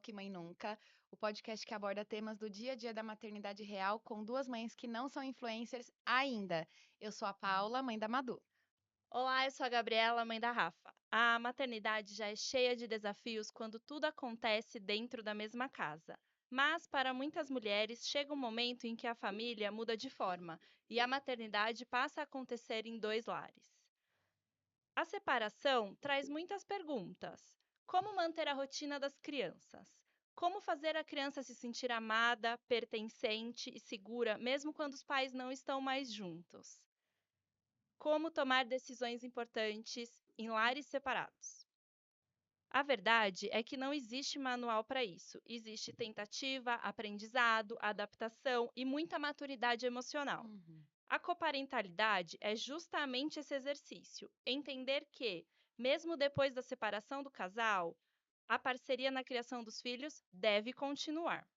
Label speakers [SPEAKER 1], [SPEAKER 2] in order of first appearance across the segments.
[SPEAKER 1] Que Mãe Nunca, o podcast que aborda temas do dia a dia da maternidade real com duas mães que não são influencers ainda. Eu sou a Paula, mãe da Madu.
[SPEAKER 2] Olá, eu sou a Gabriela, mãe da Rafa. A maternidade já é cheia de desafios quando tudo acontece dentro da mesma casa. Mas, para muitas mulheres, chega um momento em que a família muda de forma e a maternidade passa a acontecer em dois lares. A separação traz muitas perguntas. Como manter a rotina das crianças? Como fazer a criança se sentir amada, pertencente e segura, mesmo quando os pais não estão mais juntos? Como tomar decisões importantes em lares separados. A verdade é que não existe manual para isso. Existe tentativa, aprendizado, adaptação e muita maturidade emocional.
[SPEAKER 1] Uhum.
[SPEAKER 2] A coparentalidade é justamente esse exercício. Entender que, mesmo depois da separação do casal, a parceria na criação dos filhos deve continuar.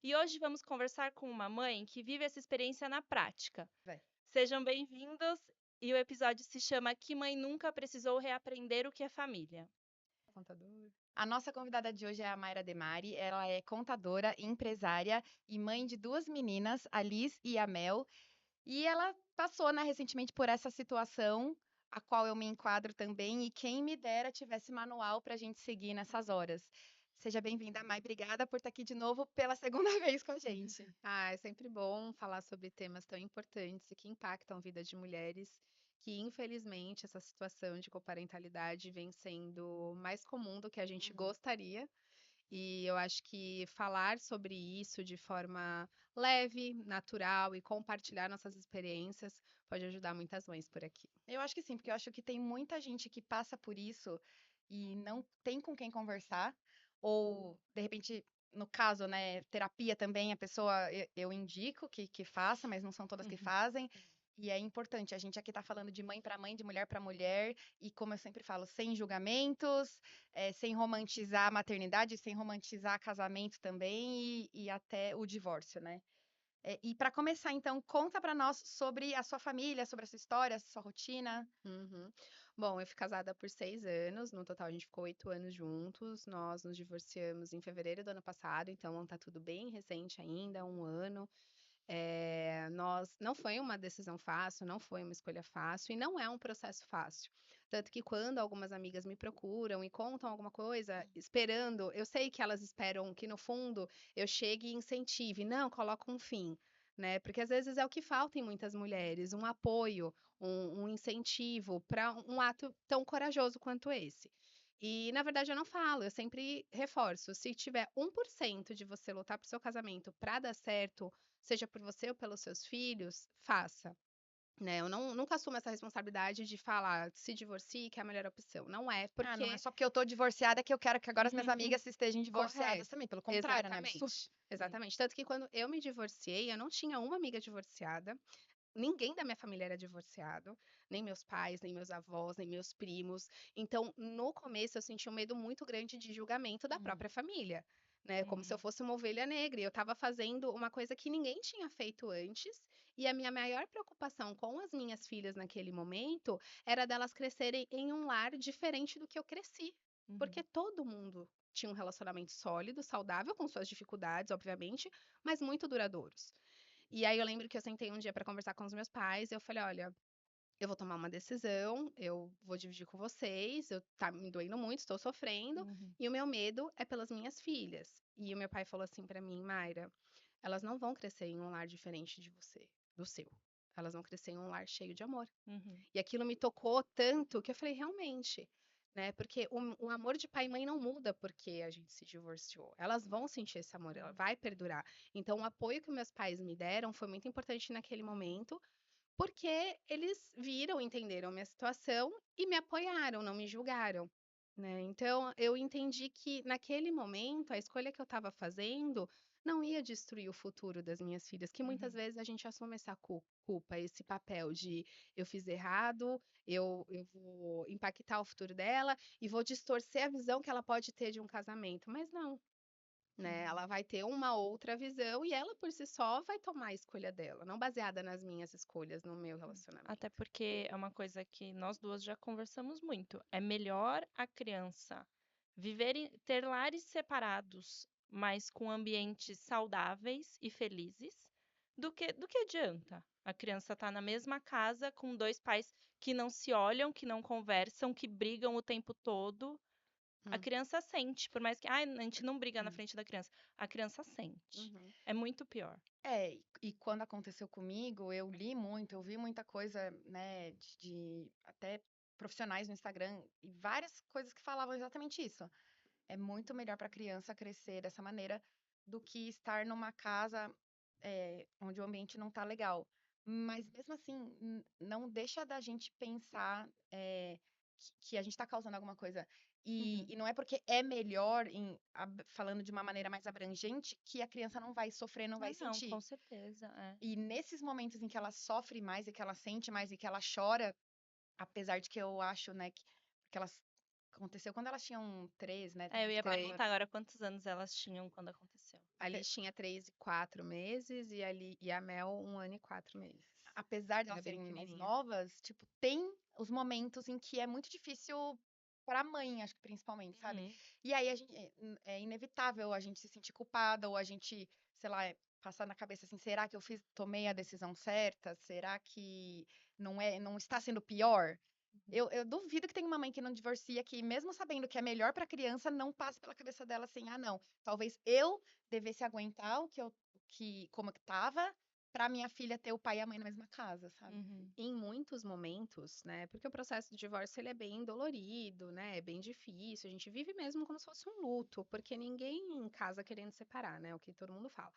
[SPEAKER 2] E hoje vamos conversar com uma mãe que vive essa experiência na prática.
[SPEAKER 1] Vai.
[SPEAKER 2] Sejam bem-vindos e o episódio se chama Que Mãe Nunca Precisou Reaprender o que é Família.
[SPEAKER 1] Contador. A nossa convidada de hoje é a Mayra Demari. Ela é contadora, empresária e mãe de duas meninas, a Liz e a Mel. E ela passou, né, recentemente por essa situação, a qual eu me enquadro também, e quem me dera tivesse manual para a gente seguir nessas horas. Seja bem-vinda, Mai. Obrigada por estar aqui de novo pela segunda vez com a gente.
[SPEAKER 3] É sempre bom falar sobre temas tão importantes e que impactam a vida de mulheres, que infelizmente essa situação de coparentalidade vem sendo mais comum do que a gente
[SPEAKER 1] Uhum.
[SPEAKER 3] gostaria. E eu acho que falar sobre isso de forma leve, natural e compartilhar nossas experiências pode ajudar muitas mães por aqui.
[SPEAKER 1] Eu acho que sim, porque eu acho que tem muita gente que passa por isso e não tem com quem conversar, ou de repente, no caso, né, terapia também, a pessoa eu indico que faça, mas não são todas que
[SPEAKER 3] Uhum.
[SPEAKER 1] fazem. E é importante, a gente aqui tá falando de mãe para mãe, de mulher para mulher, e como eu sempre falo, sem julgamentos, sem romantizar a maternidade, sem romantizar casamento também, e até o divórcio, né? E para começar, então, conta para nós sobre a sua família, sobre a sua história, a sua rotina.
[SPEAKER 3] Uhum. Bom, eu fui casada por 6 anos, no total a gente ficou 8 anos juntos. Nós nos divorciamos em fevereiro do ano passado, então tá tudo bem recente ainda, 1 ano. Nós não foi uma decisão fácil, não foi uma escolha fácil e não é um processo fácil. Tanto que quando algumas amigas me procuram e contam alguma coisa, esperando, eu sei que elas esperam que no fundo eu chegue e incentive, não, coloca um fim. Né? Porque às vezes é o que falta em muitas mulheres, um apoio, um incentivo para um ato tão corajoso quanto esse. E, na verdade, eu não falo, eu sempre reforço. Se tiver 1% de você lutar pro seu casamento para dar certo, seja por você ou pelos seus filhos, faça. Né? Eu nunca assumo essa responsabilidade de falar, se divorcie, que é a melhor opção. Não é,
[SPEAKER 1] Ah, não é
[SPEAKER 3] porque.
[SPEAKER 1] só porque eu tô divorciada que eu quero que agora as minhas amigas estejam divorciadas
[SPEAKER 3] Correto.
[SPEAKER 1] também. Pelo contrário, né? Absurdo.
[SPEAKER 3] Exatamente.
[SPEAKER 1] Sim.
[SPEAKER 3] Exatamente. Tanto que quando eu me divorciei, eu não tinha uma amiga divorciada. Ninguém da minha família era divorciado, nem meus pais, nem meus avós, nem meus primos. Então, no começo, eu senti um medo muito grande de julgamento da
[SPEAKER 1] Uhum.
[SPEAKER 3] própria família, né? Como se eu
[SPEAKER 2] Uhum.
[SPEAKER 3] fosse uma ovelha negra. E eu estava fazendo uma coisa que ninguém tinha feito antes. E a minha maior preocupação com as minhas filhas naquele momento era delas crescerem em um lar diferente do que eu cresci. Porque
[SPEAKER 2] Uhum.
[SPEAKER 3] todo mundo tinha um relacionamento sólido, saudável, com suas dificuldades, obviamente, mas muito duradouros. E aí eu lembro que eu sentei um dia para conversar com os meus pais, e eu falei: "Olha, eu vou tomar uma decisão, eu vou dividir com vocês, eu tá me doendo muito, estou sofrendo,
[SPEAKER 2] Uhum.
[SPEAKER 3] e o meu medo é pelas minhas filhas". E o meu pai falou assim para mim: "Mayra, elas não vão crescer em um lar diferente de você, do seu. Elas vão crescer em um lar cheio de amor".
[SPEAKER 2] Uhum.
[SPEAKER 3] E aquilo me tocou tanto que eu falei: "Realmente". Né? Porque o amor de pai e mãe não muda porque a gente se divorciou. Elas vão sentir esse amor, ela
[SPEAKER 2] Uhum.
[SPEAKER 3] vai perdurar. Então, o apoio que meus pais me deram foi muito importante naquele momento, porque eles viram, entenderam minha situação e me apoiaram, não me julgaram. Né? Então, eu entendi que naquele momento a escolha que eu estava fazendo não ia destruir o futuro das minhas filhas, que muitas
[SPEAKER 2] Uhum.
[SPEAKER 3] vezes a gente assume essa culpa, esse papel de eu fiz errado, eu vou impactar o futuro dela e vou distorcer a visão que ela pode ter de um casamento. Mas não, né?
[SPEAKER 2] Uhum.
[SPEAKER 3] Ela vai ter uma outra visão e ela por si só vai tomar a escolha dela, não baseada nas minhas escolhas no meu
[SPEAKER 2] Até
[SPEAKER 3] relacionamento.
[SPEAKER 2] porque é uma coisa que nós duas já conversamos muito. É melhor a criança ter lares separados, mas com ambientes saudáveis e felizes, do que adianta a criança estar na mesma casa com dois pais que não se olham, que não conversam, que brigam o tempo todo. A
[SPEAKER 3] Hum.
[SPEAKER 2] criança sente, por mais que a gente não briga na
[SPEAKER 3] Hum.
[SPEAKER 2] frente da criança, a criança sente.
[SPEAKER 3] Uhum.
[SPEAKER 2] É muito pior.
[SPEAKER 1] E quando aconteceu comigo, eu li muito, eu vi muita coisa, né, de até profissionais no Instagram e várias coisas que falavam exatamente isso. É muito melhor para a criança crescer dessa maneira do que estar numa casa, onde o ambiente não tá legal. Mas mesmo assim, não deixa da gente pensar, que a gente tá causando alguma coisa.
[SPEAKER 2] Uhum.
[SPEAKER 1] E não é porque é melhor falando de uma maneira mais abrangente, que a criança não vai sofrer, não vai
[SPEAKER 2] Não,
[SPEAKER 1] sentir.
[SPEAKER 2] com certeza. É.
[SPEAKER 1] E nesses momentos em que ela sofre mais e que ela sente mais e que ela chora, apesar de que eu acho, né, que elas aconteceu quando elas tinham 3, né,
[SPEAKER 2] Eu
[SPEAKER 1] 3,
[SPEAKER 2] ia
[SPEAKER 1] 4
[SPEAKER 2] perguntar
[SPEAKER 1] anos.
[SPEAKER 2] agora quantos anos elas tinham quando aconteceu.
[SPEAKER 3] A Liz tinha 3 e 4 meses e a Mel 1 ano e 4 meses.
[SPEAKER 1] Apesar de
[SPEAKER 3] Era
[SPEAKER 1] elas
[SPEAKER 3] bem
[SPEAKER 1] serem mais
[SPEAKER 3] pequenininha.
[SPEAKER 1] novas, tipo, tem os momentos em que é muito difícil pra mãe, acho que principalmente, sabe?
[SPEAKER 2] Uhum.
[SPEAKER 1] E aí é inevitável a gente se sentir culpada ou a gente, sei lá, passar na cabeça assim, será que eu tomei a decisão certa? Será que não está sendo pior? Eu duvido que tenha uma mãe que não divorcia que, mesmo sabendo que é melhor pra criança, não passe pela cabeça dela assim, ah, não, talvez eu devesse aguentar como que tava, pra minha filha ter o pai e a mãe na mesma casa, sabe?
[SPEAKER 2] Uhum.
[SPEAKER 3] Em muitos momentos, né? Porque o processo de divórcio ele é bem dolorido, né? É bem difícil. A gente vive mesmo como se fosse um luto, porque ninguém casa querendo separar, né? O que todo mundo fala.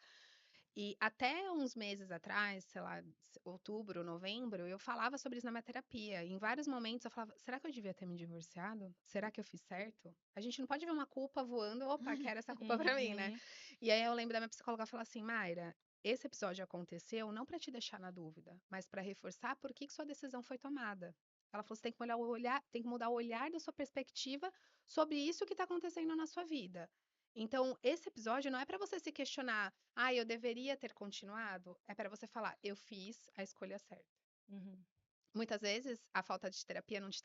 [SPEAKER 3] E até uns meses atrás, sei lá, outubro, novembro, eu falava sobre isso na minha terapia. Em vários momentos eu falava: será que eu devia ter me divorciado? Será que eu fiz certo? A gente não pode ver uma culpa voando, opa, quero essa culpa pra mim, né?
[SPEAKER 2] Uhum.
[SPEAKER 3] E aí eu lembro da minha psicóloga falar assim: Mayra, esse episódio aconteceu não pra te deixar na dúvida, mas pra reforçar por que sua decisão foi tomada. Ela falou: você tem que tem que mudar o olhar da sua perspectiva sobre isso que tá acontecendo na sua vida. Então, esse episódio não é pra você se questionar, ah, eu deveria ter continuado. É pra você falar, eu fiz a escolha certa.
[SPEAKER 2] Uhum.
[SPEAKER 3] Muitas vezes, a falta de terapia não te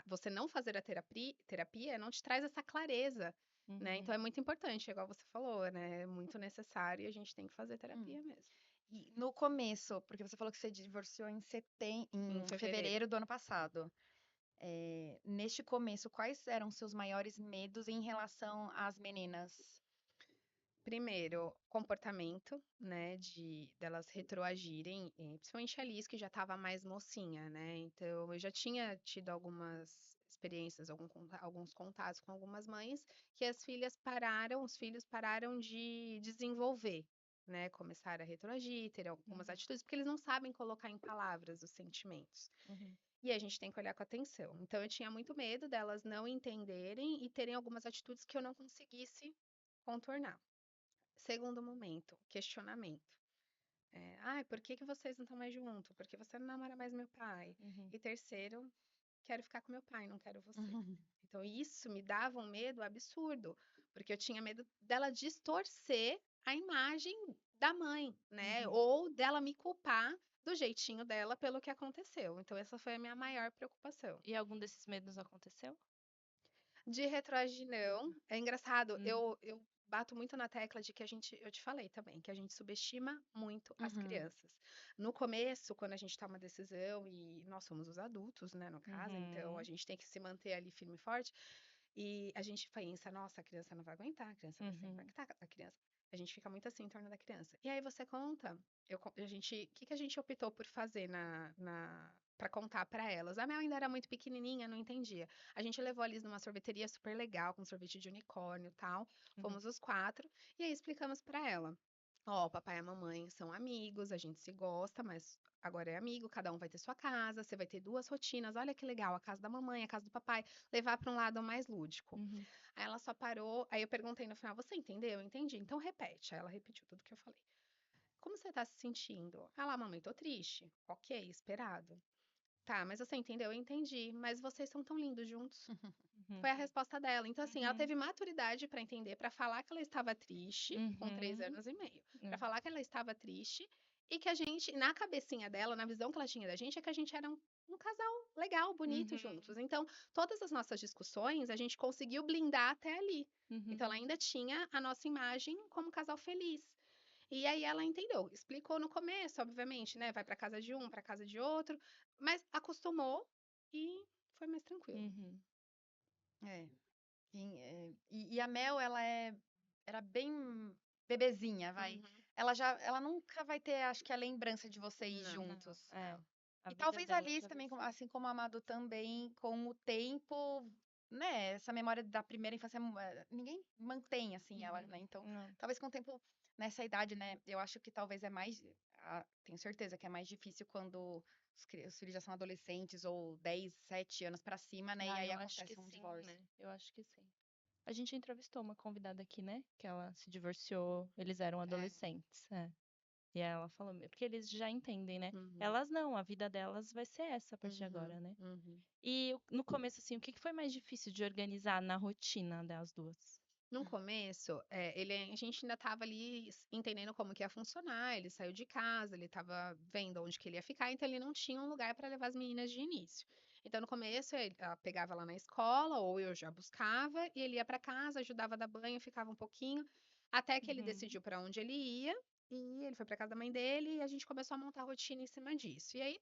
[SPEAKER 3] você não fazer a terapia não te traz essa clareza, né?
[SPEAKER 2] Uhum.
[SPEAKER 3] Então é muito importante, igual você falou, né? É muito necessário e a gente tem que fazer
[SPEAKER 1] Hum.
[SPEAKER 3] terapia mesmo.
[SPEAKER 1] E no começo, porque você falou que você divorciou
[SPEAKER 3] Em
[SPEAKER 1] em
[SPEAKER 3] fevereiro.
[SPEAKER 1] fevereiro do ano passado. Neste começo, quais eram seus maiores medos em relação às meninas?
[SPEAKER 3] Primeiro, comportamento, né, delas retroagirem, principalmente a Liz, que já estava mais mocinha, né? Então, eu já tinha tido algumas experiências, alguns contatos com algumas mães que os filhos pararam de desenvolver, né? Começaram a retroagir, ter algumas
[SPEAKER 2] Uhum.
[SPEAKER 3] atitudes, porque eles não sabem colocar em palavras os sentimentos.
[SPEAKER 2] Uhum.
[SPEAKER 3] E a gente tem que olhar com atenção. Então, eu tinha muito medo delas não entenderem e terem algumas atitudes que eu não conseguisse contornar. Segundo momento, questionamento. Ai, por que que vocês não estão mais juntos? Por que você não namora mais meu pai?
[SPEAKER 2] Uhum.
[SPEAKER 3] E terceiro, quero ficar com meu pai, não quero você.
[SPEAKER 1] Uhum.
[SPEAKER 3] Então, isso me dava um medo absurdo, porque eu tinha medo dela distorcer a imagem da mãe, né?
[SPEAKER 2] Uhum.
[SPEAKER 3] Ou dela me culpar do jeitinho dela pelo que aconteceu. Então, essa foi a minha maior preocupação.
[SPEAKER 2] E algum desses medos aconteceu?
[SPEAKER 3] De retroagir, não. É engraçado,
[SPEAKER 2] Hum.
[SPEAKER 3] eu bato muito na tecla de que eu te falei também, que a gente subestima muito as
[SPEAKER 1] Uhum.
[SPEAKER 3] crianças. No começo, quando a gente toma uma decisão, e nós somos os adultos, né, no caso, então a
[SPEAKER 2] Uhum.
[SPEAKER 3] gente tem que se manter ali firme e forte, e a gente pensa, nossa, a criança não vai aguentar, a criança vai ser
[SPEAKER 2] Uhum.
[SPEAKER 3] impactada, a criança. A gente fica muito assim em torno da criança. E aí você conta, o que que a gente optou por fazer para contar para elas? A Mel ainda era muito pequenininha, não entendia. A gente levou a Liz numa sorveteria super legal, com sorvete de unicórnio e tal.
[SPEAKER 2] Uhum.
[SPEAKER 3] Fomos os 4, e aí explicamos para ela. Ó, o papai e a mamãe são amigos, a gente se gosta, mas agora é amigo, cada um vai ter sua casa, você vai ter 2 rotinas. Olha que legal, a casa da mamãe, a casa do papai, levar para um lado mais lúdico.
[SPEAKER 2] Uhum.
[SPEAKER 3] Aí ela só parou, aí eu perguntei no final, você entendeu? Eu entendi. Então repete. Aí ela repetiu tudo que eu falei. Como você tá se sentindo? Ela, mamãe, tô triste. Ok, esperado. Tá, mas você entendeu? Eu entendi. Mas vocês são tão lindos juntos.
[SPEAKER 2] Uhum.
[SPEAKER 3] Foi a resposta dela. Então, assim, ela
[SPEAKER 2] Uhum.
[SPEAKER 3] teve maturidade para entender, para falar que ela estava triste, com 3
[SPEAKER 2] Uhum.
[SPEAKER 3] anos e meio. Para
[SPEAKER 2] Uhum.
[SPEAKER 3] falar que ela estava triste e que a gente, na cabecinha dela, na visão que ela tinha da gente, é que a gente era um casal legal, bonito
[SPEAKER 2] Uhum.
[SPEAKER 3] juntos. Então, todas as nossas discussões, a gente conseguiu blindar até ali. Então, ela
[SPEAKER 2] Uhum.
[SPEAKER 3] ainda tinha a nossa imagem como casal feliz. E aí ela entendeu, explicou no começo, obviamente, né? Vai pra casa de um, pra casa de outro, mas acostumou e foi mais tranquilo.
[SPEAKER 2] Uhum.
[SPEAKER 1] É. E a Mel, era bem bebezinha, vai.
[SPEAKER 3] Uhum.
[SPEAKER 1] Ela nunca vai ter, acho que, a lembrança de vocês
[SPEAKER 3] Não.
[SPEAKER 2] Não,
[SPEAKER 1] juntos.
[SPEAKER 2] é. A
[SPEAKER 1] E
[SPEAKER 2] vida
[SPEAKER 1] talvez a
[SPEAKER 2] dela
[SPEAKER 1] Liz
[SPEAKER 2] já vai
[SPEAKER 1] também,
[SPEAKER 2] ser.
[SPEAKER 1] assim como a Madu também, com o tempo, né? Essa memória da primeira infância, ninguém mantém, assim, ela, né? Então,
[SPEAKER 2] Não.
[SPEAKER 1] talvez com o tempo, nessa idade, né? Eu acho que talvez é mais, tenho certeza que é mais difícil quando os filhos já são adolescentes ou 10, 7 anos pra cima, né? E
[SPEAKER 2] Ah,
[SPEAKER 1] aí
[SPEAKER 2] eu acho que
[SPEAKER 1] acontece um
[SPEAKER 2] sim,
[SPEAKER 1] divórcio.
[SPEAKER 2] né? Eu acho que sim. A gente entrevistou uma convidada aqui, né? Que ela se divorciou, eles eram
[SPEAKER 1] É.
[SPEAKER 2] adolescentes. É. E aí ela falou, porque eles já entendem, né?
[SPEAKER 3] Uhum.
[SPEAKER 2] Elas não, a vida delas vai ser essa a partir de
[SPEAKER 3] Uhum.
[SPEAKER 2] agora, né?
[SPEAKER 3] Uhum.
[SPEAKER 2] E no começo, assim, o que foi mais difícil de organizar na rotina das duas?
[SPEAKER 3] No começo, a gente ainda estava ali entendendo como que ia funcionar. Ele saiu de casa, ele estava vendo onde que ele ia ficar, então ele não tinha um lugar para levar as meninas de início. Então, no começo, ela pegava lá na escola, ou eu já buscava, e ele ia para casa, ajudava a dar banho, ficava um pouquinho, até que ele
[SPEAKER 2] Uhum.
[SPEAKER 3] decidiu para onde ele ia, e ele foi para casa da mãe dele, e a gente começou a montar a rotina em cima disso. E aí,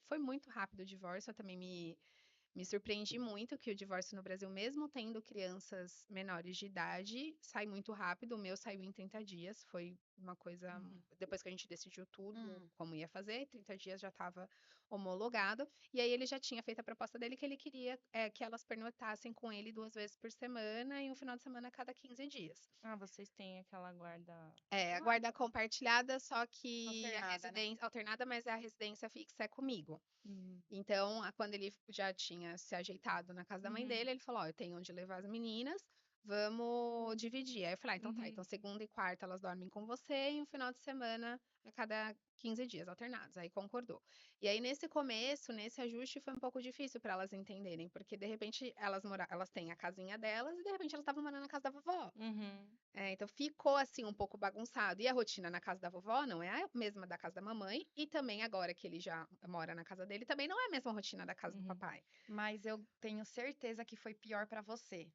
[SPEAKER 3] foi muito rápido o divórcio, eu também me surpreendi muito que o divórcio no Brasil, mesmo tendo crianças menores de idade, sai muito rápido. O meu saiu em 30 dias. Foi uma coisa.
[SPEAKER 2] Uhum.
[SPEAKER 3] Depois que a gente decidiu tudo,
[SPEAKER 1] Hum.
[SPEAKER 3] como ia fazer, 30 dias já estava homologado. E aí ele já tinha feito a proposta dele que ele queria que elas pernoitassem com ele 2 vezes por semana e um final de semana a cada 15 dias.
[SPEAKER 2] Ah, vocês têm aquela guarda
[SPEAKER 3] É, a guarda compartilhada, só que a
[SPEAKER 1] Alternada, né?
[SPEAKER 3] residência alternada, mas a residência fixa é comigo.
[SPEAKER 2] Uhum.
[SPEAKER 3] Então, quando ele já tinha se ajeitado na casa da mãe
[SPEAKER 2] Uhum.
[SPEAKER 3] dele, ele falou: Ó, eu tenho onde levar as meninas, vamos dividir. Aí eu falei: então tá,
[SPEAKER 2] Uhum.
[SPEAKER 3] então segunda e quarta elas dormem com você e um final de semana a cada 15 dias alternados. Aí concordou. E aí, nesse começo, nesse ajuste, foi um pouco difícil para elas entenderem, porque de repente elas têm a casinha delas e de repente elas estavam morando na casa da vovó.
[SPEAKER 2] Uhum.
[SPEAKER 3] Então ficou assim um pouco bagunçado. E a rotina na casa da vovó não é a mesma da casa da mamãe, e também agora que ele já mora na casa dele, também não é a mesma rotina da casa do
[SPEAKER 2] Uhum.
[SPEAKER 3] papai.
[SPEAKER 1] Mas eu tenho certeza que foi pior pra você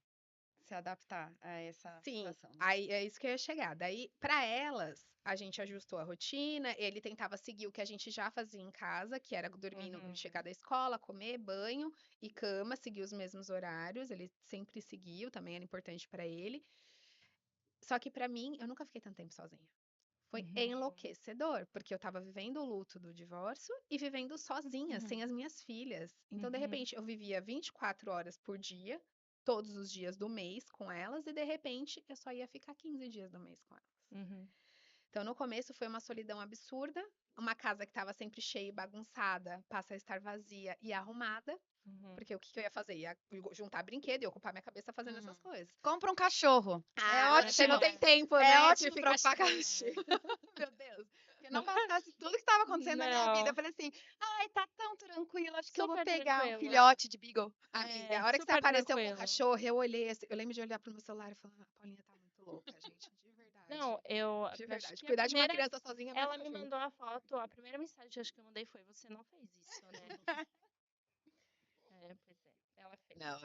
[SPEAKER 1] se adaptar a essa
[SPEAKER 3] Sim,
[SPEAKER 1] situação.
[SPEAKER 3] aí é isso que eu ia chegar. Daí, para elas, a gente ajustou a rotina, ele tentava seguir o que a gente já fazia em casa, que era dormir,
[SPEAKER 2] Uhum.
[SPEAKER 3] chegar da escola, comer, banho e cama, seguir os mesmos horários, ele sempre seguiu, também era importante para ele. Só que para mim, eu nunca fiquei tanto tempo sozinha. Foi
[SPEAKER 2] Uhum.
[SPEAKER 3] enlouquecedor, porque eu estava vivendo o luto do divórcio e vivendo sozinha, sem as minhas filhas. Então, de
[SPEAKER 2] Uhum.
[SPEAKER 3] repente, eu vivia 24 horas por dia, todos os dias do mês com elas, e de repente eu só ia ficar 15 dias do mês com elas.
[SPEAKER 2] Uhum.
[SPEAKER 3] Então, no começo foi uma solidão absurda, uma casa que estava sempre cheia e bagunçada, passa a estar vazia e arrumada,
[SPEAKER 2] Uhum.
[SPEAKER 3] porque o que eu ia fazer? Ia juntar brinquedo e ocupar minha cabeça fazendo essas
[SPEAKER 1] Uhum.
[SPEAKER 3] coisas.
[SPEAKER 1] Compra um cachorro. É
[SPEAKER 3] Você não
[SPEAKER 1] ótimo.
[SPEAKER 3] tem tempo,
[SPEAKER 1] É
[SPEAKER 3] né, de
[SPEAKER 1] ótimo pra
[SPEAKER 3] ficar
[SPEAKER 1] ocupar
[SPEAKER 3] cachorro.
[SPEAKER 1] Meu Deus. Se não bastasse tudo que estava acontecendo na minha vida, eu
[SPEAKER 2] Não,
[SPEAKER 1] falei assim: ai, tá tão tranquilo, acho que eu vou
[SPEAKER 2] super
[SPEAKER 1] pegar um
[SPEAKER 2] tranquilo.
[SPEAKER 1] filhote de Beagle.
[SPEAKER 3] Amiga,
[SPEAKER 2] É,
[SPEAKER 3] a hora que você
[SPEAKER 2] super
[SPEAKER 3] apareceu com o
[SPEAKER 2] tranquilo.
[SPEAKER 3] cachorro, eu olhei assim, eu lembro de olhar pro meu celular e falar, a Paulinha tá muito louca, gente, de
[SPEAKER 2] Não,
[SPEAKER 3] verdade.
[SPEAKER 2] eu
[SPEAKER 3] De
[SPEAKER 2] acho
[SPEAKER 3] verdade.
[SPEAKER 2] que a
[SPEAKER 3] Cuidar de uma
[SPEAKER 2] primeira,
[SPEAKER 3] criança sozinha é mais
[SPEAKER 2] ela me
[SPEAKER 3] cachorro.
[SPEAKER 2] mandou a foto, a primeira mensagem que eu acho que eu mandei foi: você não fez isso, né? É, pois é, ela fez.
[SPEAKER 3] Não,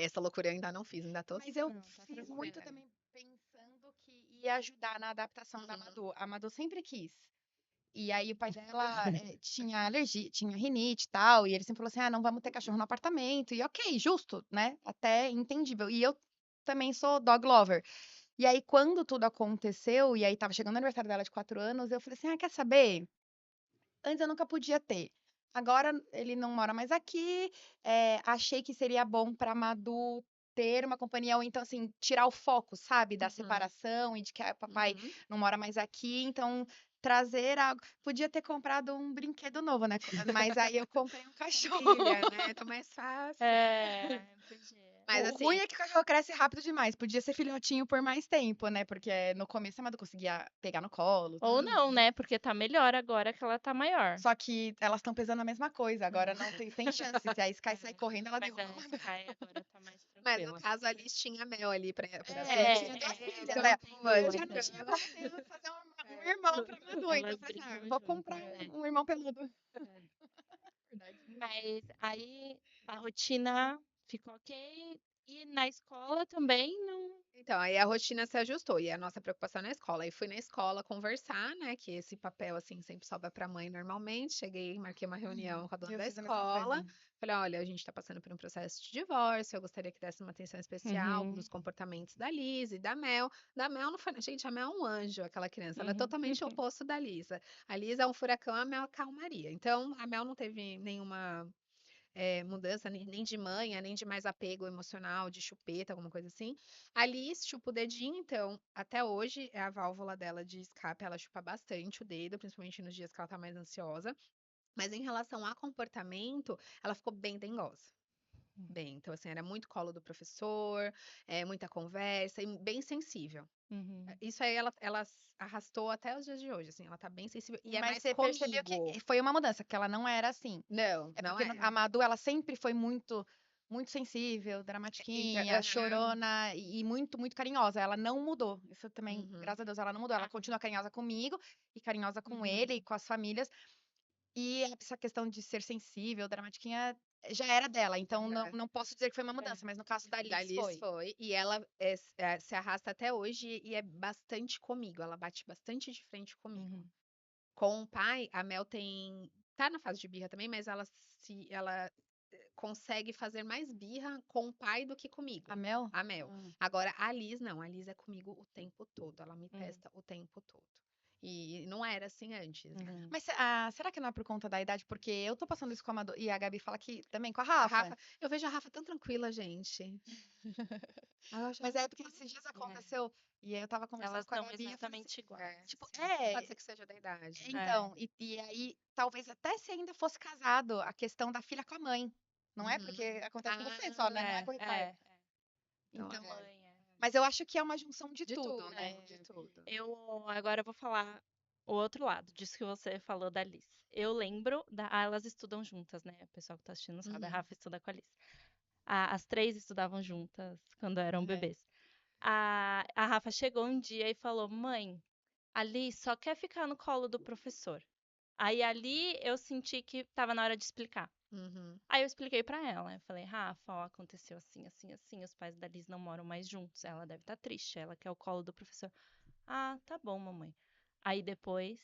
[SPEAKER 3] essa loucura eu ainda não fiz, ainda tô.
[SPEAKER 1] Mas eu
[SPEAKER 2] Não, tá
[SPEAKER 1] fiz
[SPEAKER 2] tranquilo.
[SPEAKER 1] muito também pensando que ia ajudar na adaptação da
[SPEAKER 3] Uhum.
[SPEAKER 1] Madu. A Madu sempre quis. E aí o pai dela tinha alergia, tinha rinite e tal, e ele sempre falou assim: ah, não vamos ter cachorro no apartamento. E ok, justo, né? Até entendível. E eu também sou dog lover. E aí, quando tudo aconteceu, e aí tava chegando o aniversário dela de 4 anos, eu falei assim: ah, quer saber? Antes eu nunca podia ter. Agora ele não mora mais aqui. Achei que seria bom pra Madu ter uma companhia, ou então, assim, tirar o foco, sabe, da
[SPEAKER 3] Uhum.
[SPEAKER 1] separação e de que o papai
[SPEAKER 3] Uhum.
[SPEAKER 1] não mora mais aqui. Então, trazer algo. Podia ter comprado um brinquedo novo, né? Mas aí eu comprei um cachorro.
[SPEAKER 3] Filha, né? Tô mais fácil.
[SPEAKER 2] É, podia.
[SPEAKER 3] Mas
[SPEAKER 1] O ruim
[SPEAKER 3] assim,
[SPEAKER 1] é que o cachorro cresce rápido demais. Podia ser filhotinho por mais tempo, né? Porque no começo a Madu conseguia pegar no colo,
[SPEAKER 2] Ou
[SPEAKER 1] tudo.
[SPEAKER 2] não, né? Porque tá melhor agora que ela tá maior.
[SPEAKER 1] Só que elas estão pesando a mesma coisa. Agora não tem sem chance. Se a Sky sair correndo, ela
[SPEAKER 2] Mas
[SPEAKER 1] derruba.
[SPEAKER 2] a Sky agora tá mais
[SPEAKER 3] mas no
[SPEAKER 2] tranquila.
[SPEAKER 3] caso a Liz tinha Mel ali pra
[SPEAKER 1] É,
[SPEAKER 3] ser.
[SPEAKER 1] tinha duas filhas,
[SPEAKER 3] Então,
[SPEAKER 1] né?
[SPEAKER 3] pô,
[SPEAKER 1] Eu
[SPEAKER 3] eu
[SPEAKER 1] já
[SPEAKER 3] já
[SPEAKER 1] não tinha
[SPEAKER 3] não.
[SPEAKER 1] como fazer um irmão pra Manu, então eu
[SPEAKER 2] Elas
[SPEAKER 1] falei assim,
[SPEAKER 2] brincam
[SPEAKER 1] vou
[SPEAKER 2] juntas.
[SPEAKER 1] comprar um irmão peludo. Verdade.
[SPEAKER 2] Mas aí a rotina ficou ok. E na escola também não.
[SPEAKER 3] Então, aí a rotina se ajustou e a nossa preocupação na escola. Aí fui na escola conversar, né? Que esse papel, assim, sempre sobra pra mãe normalmente. Cheguei, marquei uma reunião com a dona
[SPEAKER 1] Eu
[SPEAKER 3] da
[SPEAKER 1] fiz a mesma
[SPEAKER 3] escola.
[SPEAKER 1] coisa.
[SPEAKER 3] Falei, olha, a gente tá passando por um processo de divórcio. Eu gostaria que desse uma atenção especial
[SPEAKER 2] Uhum,
[SPEAKER 3] nos comportamentos da Liz e da Mel. Da Mel não foi. Gente, a Mel é um anjo, aquela criança. Ela é
[SPEAKER 2] uhum,
[SPEAKER 3] totalmente o oposto da Lisa. A Lisa é um furacão, a Mel é calmaria. Então, a Mel não teve nenhuma mudança, nem de manha, nem de mais apego emocional, de chupeta, alguma coisa assim. A Liz chupa o dedinho, então, até hoje, é a válvula dela de escape, ela chupa bastante o dedo, principalmente nos dias que ela tá mais ansiosa. Mas em relação a comportamento, ela ficou bem dengosa. Bem, então assim, era muito colo do professor, muita conversa e bem sensível.
[SPEAKER 2] uhum.
[SPEAKER 3] Isso aí ela arrastou até os dias de hoje, assim, ela tá bem sensível e é
[SPEAKER 1] Mas
[SPEAKER 3] mais
[SPEAKER 1] você percebeu que
[SPEAKER 3] comigo.
[SPEAKER 1] foi uma mudança, que ela não era assim.
[SPEAKER 3] Não,
[SPEAKER 1] É
[SPEAKER 3] não
[SPEAKER 1] porque
[SPEAKER 3] era.
[SPEAKER 1] a Madu, ela sempre foi muito sensível,
[SPEAKER 3] Então,
[SPEAKER 1] dramatiquinha,
[SPEAKER 3] aham,
[SPEAKER 1] chorona e muito carinhosa. Ela não mudou. Isso também,
[SPEAKER 3] uhum,
[SPEAKER 1] graças a Deus, ela não mudou. Ela
[SPEAKER 2] Ah,
[SPEAKER 1] continua carinhosa comigo e carinhosa com
[SPEAKER 3] uhum.
[SPEAKER 1] ele e com as famílias. E essa questão de ser sensível, dramatiquinha, já era dela. Então,
[SPEAKER 3] Aham.
[SPEAKER 1] não posso dizer que foi uma
[SPEAKER 2] é.
[SPEAKER 1] mudança, mas no caso da
[SPEAKER 3] Da
[SPEAKER 1] Liz
[SPEAKER 3] Liz
[SPEAKER 1] foi.
[SPEAKER 3] foi, e ela se arrasta até hoje e é bastante comigo, ela bate bastante de frente comigo.
[SPEAKER 2] Uhum.
[SPEAKER 3] Com o pai, a Mel tá na fase de birra também, mas ela consegue fazer mais birra com o pai do que
[SPEAKER 1] A
[SPEAKER 3] comigo.
[SPEAKER 1] Mel?
[SPEAKER 3] A Mel.
[SPEAKER 1] Ah.
[SPEAKER 3] Agora, a Liz não, a Liz é comigo o tempo todo, ela me
[SPEAKER 2] Uhum.
[SPEAKER 3] testa o tempo todo. E não era assim antes, né?
[SPEAKER 2] Uhum.
[SPEAKER 1] Mas será que não é por conta da idade? Porque eu tô passando isso com a Madu e a Gabi fala que também com a
[SPEAKER 3] A
[SPEAKER 1] Rafa.
[SPEAKER 3] Rafa, eu vejo a Rafa tão tranquila, gente. Eu acho a
[SPEAKER 1] Mas é
[SPEAKER 3] Rafa
[SPEAKER 1] porque
[SPEAKER 3] tão
[SPEAKER 1] esses dias
[SPEAKER 2] É.
[SPEAKER 1] aconteceu, e aí eu tava conversando
[SPEAKER 2] Elas
[SPEAKER 1] com a
[SPEAKER 2] estão
[SPEAKER 1] Gabi, e eu falei assim,
[SPEAKER 2] exatamente iguais.
[SPEAKER 1] tipo,
[SPEAKER 2] Assim.
[SPEAKER 3] pode ser que seja da idade, né?
[SPEAKER 2] É.
[SPEAKER 1] então, e aí, talvez até se ainda fosse casado, a questão da filha com a mãe. Não é porque
[SPEAKER 3] Uhum.
[SPEAKER 1] acontece com você só, né? Não é
[SPEAKER 2] É,
[SPEAKER 1] com o pai.
[SPEAKER 2] é.
[SPEAKER 3] Então,
[SPEAKER 2] Com a
[SPEAKER 1] Então,
[SPEAKER 2] mãe, é.
[SPEAKER 1] mas eu acho que é uma junção de
[SPEAKER 3] de
[SPEAKER 1] tudo,
[SPEAKER 3] tudo,
[SPEAKER 1] né?
[SPEAKER 3] de tudo.
[SPEAKER 2] Eu agora vou falar o outro lado disso que você falou da Liz. Eu lembro elas estudam juntas, né? O pessoal que tá assistindo não sabe, a
[SPEAKER 3] Uhum.
[SPEAKER 2] Rafa estuda com a Liz. As três estudavam juntas quando eram
[SPEAKER 1] É.
[SPEAKER 2] bebês. A Rafa chegou um dia e falou: Mãe, a Liz só quer ficar no colo do professor. Aí ali eu senti que tava na hora de explicar.
[SPEAKER 3] Uhum.
[SPEAKER 2] Aí eu expliquei pra ela. Eu falei, Rafa, ó, aconteceu assim, assim, assim. Os pais da Liz não moram mais juntos. Ela deve estar triste. Ela quer o colo do professor. Ah, tá bom, mamãe. Aí depois,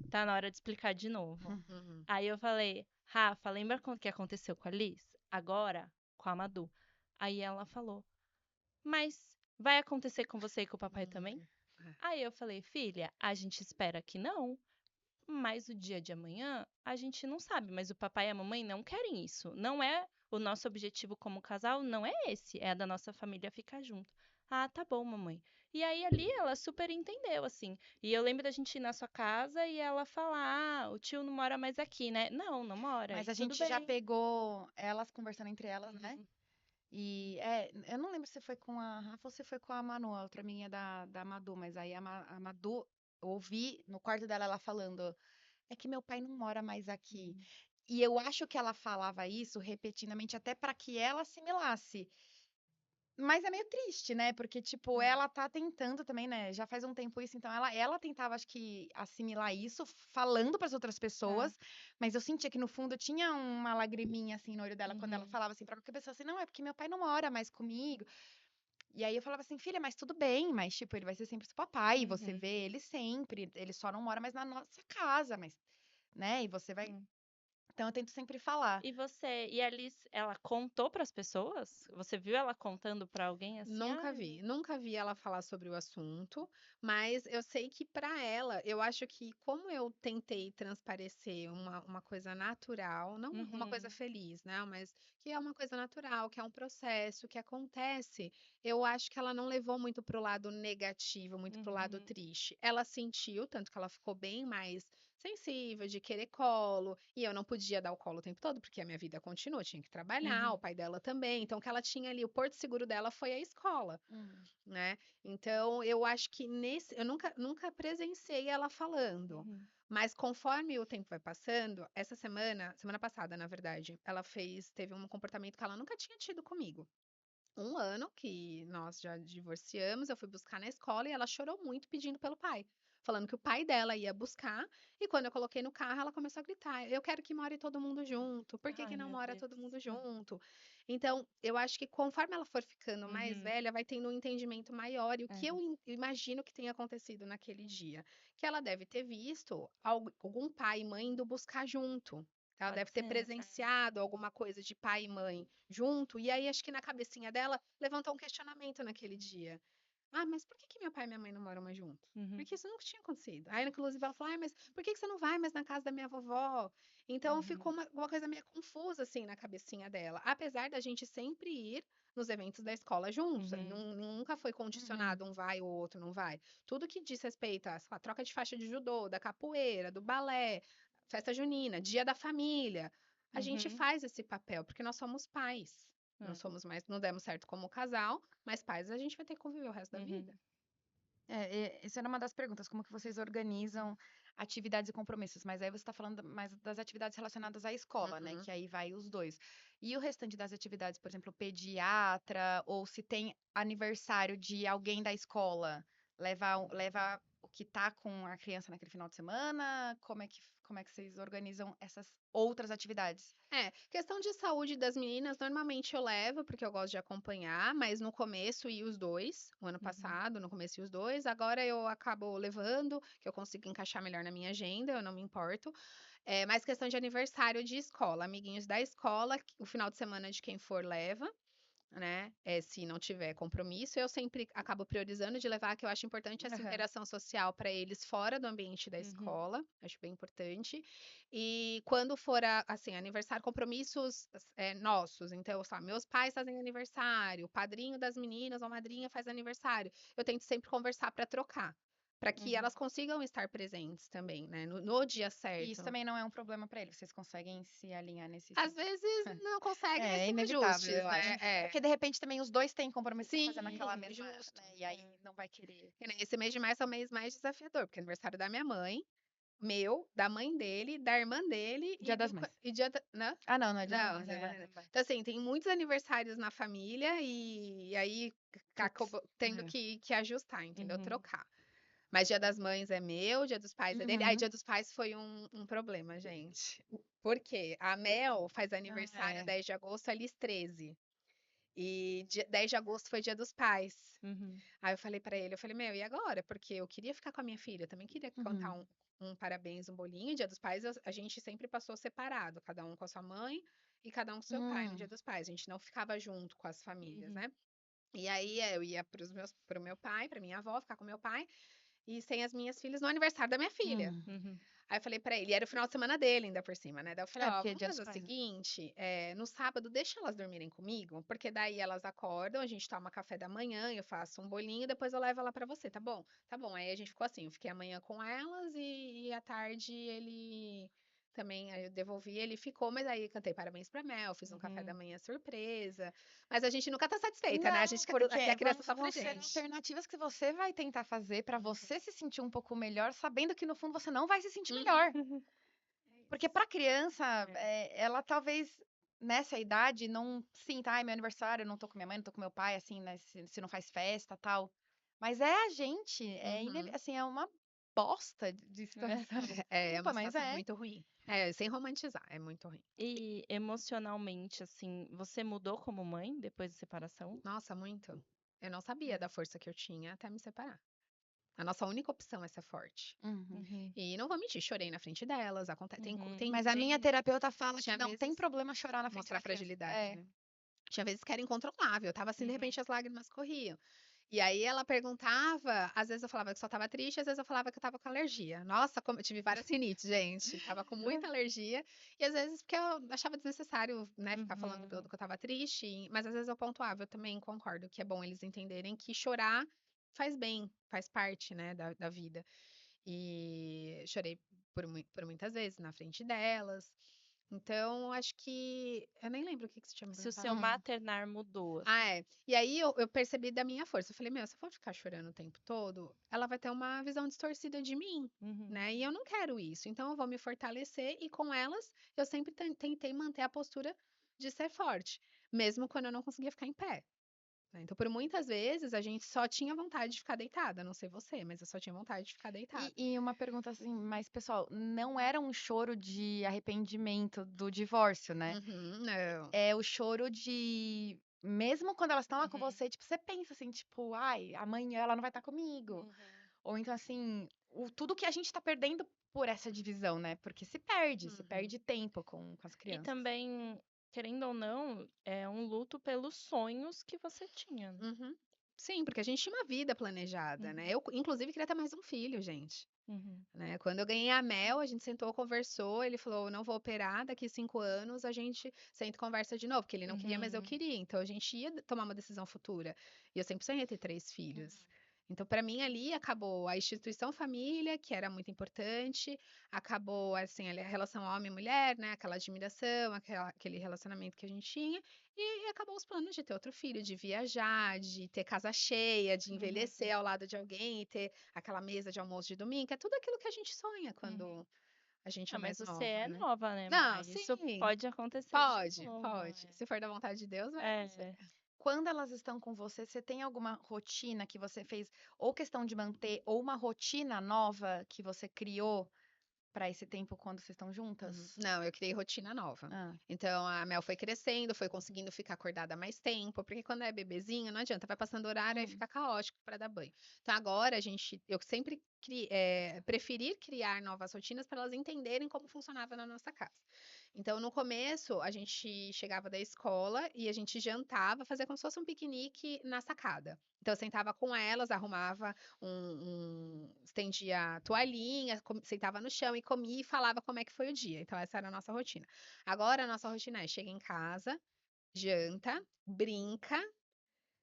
[SPEAKER 2] tá na hora de explicar de novo.
[SPEAKER 3] Uhum.
[SPEAKER 2] Aí eu falei, Rafa, lembra o que aconteceu com a Liz? Agora, com a Madu. Aí ela falou, mas vai acontecer com você e com o papai também?
[SPEAKER 3] Uhum. É.
[SPEAKER 2] Aí eu falei, filha, a gente espera que não. Mas o dia de amanhã a gente não sabe, mas o papai e a mamãe não querem isso. Não é o nosso objetivo como casal, não é esse, é a da nossa família ficar junto. Ah, tá bom, mamãe. E aí ali ela super entendeu, assim. E eu lembro da gente ir na sua casa e ela falar: ah, o tio não mora mais aqui, né? Não, não mora.
[SPEAKER 1] Mas
[SPEAKER 2] E
[SPEAKER 1] a
[SPEAKER 2] tudo
[SPEAKER 1] gente já
[SPEAKER 2] bem.
[SPEAKER 1] pegou elas conversando entre elas, né?
[SPEAKER 2] Uhum,
[SPEAKER 1] E eu não lembro se foi com a Rafa ou se foi com a Manu, a outra minha da Madu, mas aí a Madu, eu ouvi no quarto dela ela falando, é que meu pai não mora mais aqui.
[SPEAKER 2] uhum,
[SPEAKER 1] E eu acho que ela falava isso repetidamente até para que ela assimilasse. Mas é meio triste, né? Porque, tipo,
[SPEAKER 2] é,
[SPEAKER 1] ela tá tentando também, né? Já faz um tempo isso, então ela tentava, acho que, assimilar isso, falando para as outras
[SPEAKER 2] é,
[SPEAKER 1] pessoas, mas eu sentia que no fundo tinha uma lagriminha assim no olho dela quando ela
[SPEAKER 2] uhum,
[SPEAKER 1] falava assim pra qualquer pessoa assim, não, é porque meu pai não mora mais comigo. E aí eu falava assim, filha, mas tudo bem, mas tipo, ele vai ser sempre seu papai, você
[SPEAKER 2] uhum,
[SPEAKER 1] vê ele sempre, ele só não mora mais na nossa casa, mas, né? E você vai.
[SPEAKER 2] sim.
[SPEAKER 1] Então eu tento sempre falar.
[SPEAKER 2] E a Liz, ela contou para as pessoas? Você viu ela contando para alguém assim? Ah,
[SPEAKER 3] Nunca vi ela falar sobre o assunto, mas eu sei que para ela, eu acho que como eu tentei transparecer uma coisa natural, não uma coisa
[SPEAKER 2] uhum,
[SPEAKER 3] feliz, né? Mas que é uma coisa natural, que é um processo que acontece, eu acho que ela não levou muito pro lado negativo, muito pro lado
[SPEAKER 2] uhum,
[SPEAKER 3] triste. Ela sentiu, tanto que ela ficou bem mais sensível, de querer colo, e eu não podia dar o colo o tempo todo, porque a minha vida continuou, tinha que trabalhar, o
[SPEAKER 2] uhum,
[SPEAKER 3] pai dela também, então o que ela tinha ali, o porto seguro dela foi a escola,
[SPEAKER 1] Hum.
[SPEAKER 3] né? Então eu acho que eu nunca presenciei ela falando.
[SPEAKER 2] uhum.
[SPEAKER 3] Mas conforme o tempo vai passando, essa semana passada, na verdade, teve um comportamento que ela nunca tinha tido comigo. Um ano que nós já divorciamos, eu fui buscar na escola e ela chorou muito pedindo pelo pai. falando que o pai dela ia buscar, e quando eu coloquei no carro, ela começou a gritar: eu quero que more todo mundo junto, por que
[SPEAKER 2] Ai,
[SPEAKER 3] que não
[SPEAKER 2] meu
[SPEAKER 3] mora
[SPEAKER 2] Deus.
[SPEAKER 3] todo mundo junto? Então, eu acho que conforme ela for ficando mais
[SPEAKER 2] Uhum.
[SPEAKER 3] velha, vai tendo um entendimento maior, e o que
[SPEAKER 1] É.
[SPEAKER 3] eu imagino que tenha acontecido naquele dia? Que ela deve ter visto algum pai e mãe indo buscar junto. Ela
[SPEAKER 2] Pode
[SPEAKER 3] deve ter
[SPEAKER 2] ser.
[SPEAKER 3] presenciado alguma coisa de pai e mãe junto, e aí acho que na cabecinha dela levantou um questionamento naquele dia. Ah, mas por que que meu pai e minha mãe não moram mais juntos?
[SPEAKER 2] Uhum.
[SPEAKER 3] Porque isso nunca tinha acontecido. Aí, inclusive, ela falou: ai, mas por que que você não vai mais na casa da minha vovó? Então, ficou uma coisa meio confusa, assim, na cabecinha dela. Apesar da gente sempre ir nos eventos da escola juntos.
[SPEAKER 2] Uhum.
[SPEAKER 3] Nunca foi condicionado um vai, o outro não vai. Tudo que diz respeito a, sei lá, troca de faixa de judô, da capoeira, do balé, festa junina, dia da família, a gente
[SPEAKER 2] Uhum.
[SPEAKER 3] faz esse papel, porque nós somos pais. Não
[SPEAKER 2] É.
[SPEAKER 3] somos mais, não demos certo como casal, mas pais a gente vai ter que conviver o resto da vida.
[SPEAKER 2] Uhum.
[SPEAKER 1] Essa era uma das perguntas, como que vocês organizam atividades e compromissos, mas aí você está falando mais das atividades relacionadas à escola, né,
[SPEAKER 3] Uhum.
[SPEAKER 1] que aí vai os dois. E o restante das atividades, por exemplo, pediatra, ou se tem aniversário de alguém da escola, leva o que tá com a criança naquele final de semana? Como é que vocês organizam essas outras atividades?
[SPEAKER 3] Questão de saúde das meninas, normalmente eu levo, porque eu gosto de acompanhar, mas no começo ia os dois, o ano
[SPEAKER 2] Uhum.
[SPEAKER 3] passado, no começo ia os dois, agora eu acabo levando, que eu consigo encaixar melhor na minha agenda, eu não me importo. Mais questão de aniversário de escola, amiguinhos da escola, o final de semana de quem for leva, né? Se não tiver compromisso, eu sempre acabo priorizando de levar, que eu acho importante essa
[SPEAKER 1] Aham.
[SPEAKER 3] interação social para eles fora do ambiente da
[SPEAKER 2] Uhum.
[SPEAKER 3] escola, acho bem importante. E quando for, assim, aniversário, compromissos nossos, então, sei lá, meus pais fazem aniversário, o padrinho das meninas ou madrinha faz aniversário, eu tento sempre conversar para trocar. Para que
[SPEAKER 1] Uhum.
[SPEAKER 3] elas consigam estar presentes também, né? No dia
[SPEAKER 1] E isso
[SPEAKER 3] certo.
[SPEAKER 1] também não é um problema para eles, vocês conseguem se alinhar nesse
[SPEAKER 3] Às
[SPEAKER 1] sentido.
[SPEAKER 3] vezes não conseguem, mas
[SPEAKER 1] É
[SPEAKER 3] tem
[SPEAKER 1] inevitável,
[SPEAKER 3] ajustes,
[SPEAKER 1] eu
[SPEAKER 3] né?
[SPEAKER 1] acho. É porque de repente também os dois têm compromisso pra
[SPEAKER 3] Sim,
[SPEAKER 1] fazer naquela mesma,
[SPEAKER 3] justo.
[SPEAKER 1] né? E aí não vai querer.
[SPEAKER 3] Que nem esse mês de março é o mês mais desafiador, porque é aniversário da minha mãe, meu, da mãe dele, da irmã dele
[SPEAKER 1] Dia das Mães.
[SPEAKER 3] e dia da, né?
[SPEAKER 1] Ah, não, não é Dia das
[SPEAKER 3] Não,
[SPEAKER 1] Mães,
[SPEAKER 3] não. Então, assim, tem muitos aniversários na família e aí
[SPEAKER 1] Putz,
[SPEAKER 3] acabou tendo
[SPEAKER 1] é.
[SPEAKER 3] que ajustar, entendeu?
[SPEAKER 2] Uhum.
[SPEAKER 3] Trocar. Mas Dia das Mães é meu, Dia dos Pais é dele. Aí,
[SPEAKER 1] Uhum.
[SPEAKER 3] Dia dos Pais foi um problema, gente. Por quê? A Mel faz aniversário
[SPEAKER 1] É.
[SPEAKER 3] 10 de agosto, a Liz 13. E 10 de agosto foi Dia dos Pais.
[SPEAKER 2] Uhum.
[SPEAKER 3] Aí eu falei pra ele, eu falei, meu, e agora? Porque eu queria ficar com a minha filha, eu também queria cantar
[SPEAKER 1] Uhum.
[SPEAKER 3] um parabéns, um bolinho. Dia dos Pais, a gente sempre passou separado, cada um com a sua mãe e cada um com o seu pai no Dia
[SPEAKER 1] Hum.
[SPEAKER 3] dos Pais. A gente não ficava junto com as famílias,
[SPEAKER 2] Uhum.
[SPEAKER 3] né? E aí eu ia pro meu pai, pra minha avó, ficar com meu pai, e sem as minhas filhas no aniversário da minha filha.
[SPEAKER 1] Hum.
[SPEAKER 2] Uhum.
[SPEAKER 3] Aí eu falei pra ele, e era o final de semana dele ainda por cima, né? Daí eu falei,
[SPEAKER 1] É,
[SPEAKER 3] ó,
[SPEAKER 1] porque é
[SPEAKER 3] vamos
[SPEAKER 1] Dia dos
[SPEAKER 3] fazer o
[SPEAKER 1] Pais, né?
[SPEAKER 3] seguinte, no sábado deixa elas dormirem comigo, porque daí elas acordam, a gente toma café da manhã, eu faço um bolinho, depois eu levo ela pra você, tá bom? Tá bom, aí a gente ficou assim, eu fiquei a manhã com elas e à tarde ele também, aí eu devolvi, ele ficou, mas aí cantei parabéns pra Mel, fiz um café da
[SPEAKER 2] Uhum.
[SPEAKER 3] manhã surpresa, mas a gente nunca tá satisfeita, né? A
[SPEAKER 1] Não,
[SPEAKER 3] gente, aqui
[SPEAKER 1] porque
[SPEAKER 3] a criança
[SPEAKER 1] vão
[SPEAKER 3] sofre
[SPEAKER 1] ser
[SPEAKER 3] gente.
[SPEAKER 1] alternativas que você vai tentar fazer pra
[SPEAKER 3] Uhum.
[SPEAKER 1] você se sentir um pouco melhor, sabendo que no fundo você não vai se sentir melhor.
[SPEAKER 3] Uhum. É
[SPEAKER 1] Porque
[SPEAKER 3] isso.
[SPEAKER 1] pra criança,
[SPEAKER 2] É.
[SPEAKER 1] ela talvez nessa idade não sinta, ai, meu aniversário, eu não tô com minha mãe, não tô com meu pai, assim, né, se não faz festa, tal. Mas é a gente,
[SPEAKER 3] Uhum.
[SPEAKER 1] assim, é uma bosta de situação.
[SPEAKER 3] É
[SPEAKER 1] Desculpa,
[SPEAKER 3] uma
[SPEAKER 1] mas
[SPEAKER 3] situação
[SPEAKER 1] é.
[SPEAKER 3] muito ruim. Sem romantizar, é muito ruim.
[SPEAKER 2] E emocionalmente, assim, você mudou como mãe depois da separação?
[SPEAKER 3] Nossa, muito. Eu não sabia
[SPEAKER 2] É.
[SPEAKER 3] da força que eu tinha até me separar. A nossa única opção é ser forte.
[SPEAKER 1] Uhum.
[SPEAKER 2] Uhum.
[SPEAKER 3] E não vou mentir, chorei na frente delas.
[SPEAKER 2] Uhum.
[SPEAKER 3] Tem
[SPEAKER 1] Mas a minha
[SPEAKER 3] vezes,
[SPEAKER 1] terapeuta fala que
[SPEAKER 3] tinha
[SPEAKER 1] não tem
[SPEAKER 3] vezes,
[SPEAKER 1] problema chorar na frente
[SPEAKER 3] mostrar
[SPEAKER 1] da criança.
[SPEAKER 3] fragilidade,
[SPEAKER 1] É.
[SPEAKER 3] né? Tinha vezes que era incontrolável. Eu tava assim, de
[SPEAKER 2] Uhum.
[SPEAKER 3] repente as lágrimas corriam. E aí ela perguntava, às vezes eu falava que só tava triste, às vezes eu falava que eu tava com alergia. Nossa, como eu tive várias rinites, gente. Tava com muita alergia. E às vezes porque eu achava desnecessário, né, ficar falando
[SPEAKER 2] Uhum.
[SPEAKER 3] que eu tava triste. Mas às vezes eu pontuava, eu também concordo que é bom eles entenderem que chorar faz bem, faz parte, né, da vida. E chorei por muitas vezes na frente delas. Então, acho que. Eu nem lembro o que você tinha me
[SPEAKER 2] Se o seu
[SPEAKER 3] perguntado.
[SPEAKER 1] Uhum.
[SPEAKER 2] maternar mudou, assim.
[SPEAKER 3] Ah, é. E aí eu percebi da minha força. Eu falei, meu, se eu for ficar chorando o tempo todo, ela vai ter uma visão distorcida de mim,
[SPEAKER 2] Uhum.
[SPEAKER 3] né? E eu não quero isso. Então eu vou me fortalecer e com elas eu sempre tentei manter a postura de ser forte, mesmo quando eu não conseguia ficar em pé. né. Então, por muitas vezes, a gente só tinha vontade de ficar deitada, não sei você, mas eu só tinha vontade de ficar deitada.
[SPEAKER 1] E uma pergunta assim, mais pessoal, não era um choro de arrependimento do divórcio, né?
[SPEAKER 3] Uhum, não.
[SPEAKER 1] É o choro de mesmo quando elas estão lá com
[SPEAKER 2] Uhum.
[SPEAKER 1] você, tipo, você pensa assim, tipo, ai, amanhã ela não vai estar comigo.
[SPEAKER 2] Uhum.
[SPEAKER 1] Ou então assim, tudo que a gente tá perdendo por essa divisão, né? Porque se
[SPEAKER 3] Uhum.
[SPEAKER 1] perde tempo com as
[SPEAKER 2] E
[SPEAKER 1] crianças.
[SPEAKER 2] também, querendo ou não, é um luto pelos sonhos que você tinha, né?
[SPEAKER 3] Uhum. Sim, porque a gente tinha uma vida planejada, né. Eu, inclusive, queria ter mais um filho, gente,
[SPEAKER 2] Uhum.
[SPEAKER 3] né. Quando eu ganhei a Mel, a gente sentou, conversou, ele falou: "Não vou operar, daqui 5 anos a gente senta e conversa de novo", porque ele não queria, mas eu
[SPEAKER 2] Uhum.
[SPEAKER 3] queria, então a gente ia tomar uma decisão futura. E eu sempre sonhei ter 3 filhos. Então, para mim, ali acabou a instituição família, que era muito importante, acabou, assim, a relação homem e mulher, né, aquela admiração, aquele relacionamento que a gente tinha, e acabou os planos de ter outro filho, de viajar, de ter casa cheia, de
[SPEAKER 2] Uhum.
[SPEAKER 3] envelhecer ao lado de alguém e ter aquela mesa de almoço de domingo, que é tudo aquilo que a gente sonha quando a gente é
[SPEAKER 2] Ah, mas
[SPEAKER 3] mais
[SPEAKER 2] você
[SPEAKER 3] nova,
[SPEAKER 2] é
[SPEAKER 3] né.
[SPEAKER 2] nova, né,
[SPEAKER 3] Não,
[SPEAKER 2] Mai? Isso
[SPEAKER 3] sim,
[SPEAKER 2] pode acontecer de
[SPEAKER 3] pode,
[SPEAKER 2] novo,
[SPEAKER 3] pode. Se for da vontade de Deus, vai acontecer.
[SPEAKER 2] É.
[SPEAKER 1] Quando elas estão com você, você tem alguma rotina que você fez, ou questão de manter, ou uma rotina nova que você criou para esse tempo quando vocês estão
[SPEAKER 3] Uhum.
[SPEAKER 1] juntas?
[SPEAKER 3] Não, eu criei rotina nova.
[SPEAKER 1] Ah,
[SPEAKER 3] Então a Mel foi crescendo, foi conseguindo ficar acordada mais tempo, porque quando é bebezinho, não adianta, vai passando o horário, aí
[SPEAKER 1] hum,
[SPEAKER 3] fica caótico para dar banho. Então agora eu sempre preferi criar novas rotinas para elas entenderem como funcionava na nossa casa. Então no começo a gente chegava da escola e a gente jantava, fazia como se fosse um piquenique na sacada. Então eu sentava com elas, arrumava estendia a toalhinha, sentava no chão e comia e falava como é que foi o dia. Então essa era a nossa rotina. Agora a nossa rotina é: chega em casa, janta, brinca,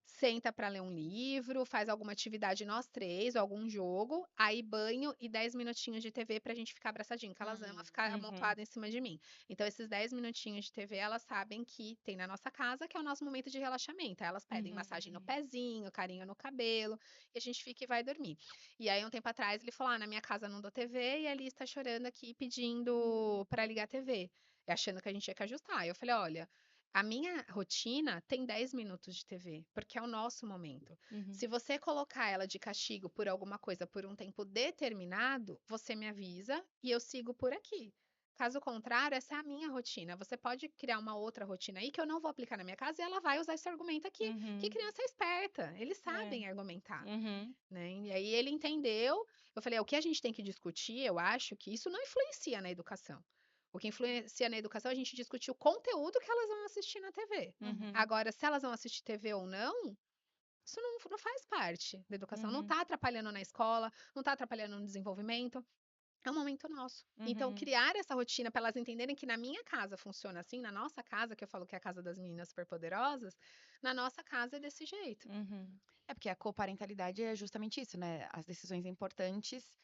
[SPEAKER 3] senta para ler um livro, faz alguma atividade nós 3 ou algum jogo, aí banho e 10 minutinhos de TV pra gente ficar abraçadinho, que elas amam ficar
[SPEAKER 2] Uhum.
[SPEAKER 3] amontoada em cima de mim. Então esses 10 minutinhos de TV, elas sabem que tem na nossa casa, que é o nosso momento de relaxamento. Aí elas pedem
[SPEAKER 2] Uhum.
[SPEAKER 3] massagem no pezinho, carinho no cabelo, e a gente fica e vai dormir. E aí um tempo atrás ele falou: "Ah, na minha casa não dou TV e a Alice tá chorando aqui pedindo pra ligar a TV", achando que a gente tinha que ajustar. Eu falei: "Olha, a minha rotina tem 10 minutos de TV, porque é o nosso momento.
[SPEAKER 2] Uhum.
[SPEAKER 3] Se você colocar ela de castigo por alguma coisa por um tempo determinado, você me avisa e eu sigo por aqui. Caso contrário, essa é a minha rotina. Você pode criar uma outra rotina aí que eu não vou aplicar na minha casa e ela vai usar esse argumento aqui. Que
[SPEAKER 2] Uhum.
[SPEAKER 3] criança é esperta, eles
[SPEAKER 2] É.
[SPEAKER 3] sabem argumentar,
[SPEAKER 2] Uhum.
[SPEAKER 3] né? E aí ele entendeu. Eu falei, o que a gente tem que discutir, eu acho que isso não influencia na educação. O que influencia na educação é a gente discutir o conteúdo que elas vão assistir na TV.
[SPEAKER 2] Uhum.
[SPEAKER 3] Agora, se elas vão assistir TV ou não, isso não faz parte da educação. Não
[SPEAKER 2] Uhum.
[SPEAKER 3] está atrapalhando na escola, não está atrapalhando no desenvolvimento. É um momento nosso. Então,
[SPEAKER 2] Uhum.
[SPEAKER 3] criar essa rotina para elas entenderem que na minha casa funciona assim, na nossa casa, que eu falo que é a casa das meninas superpoderosas, na nossa casa é desse jeito.
[SPEAKER 2] Uhum.
[SPEAKER 1] é porque a coparentalidade é justamente isso, né? As decisões importantes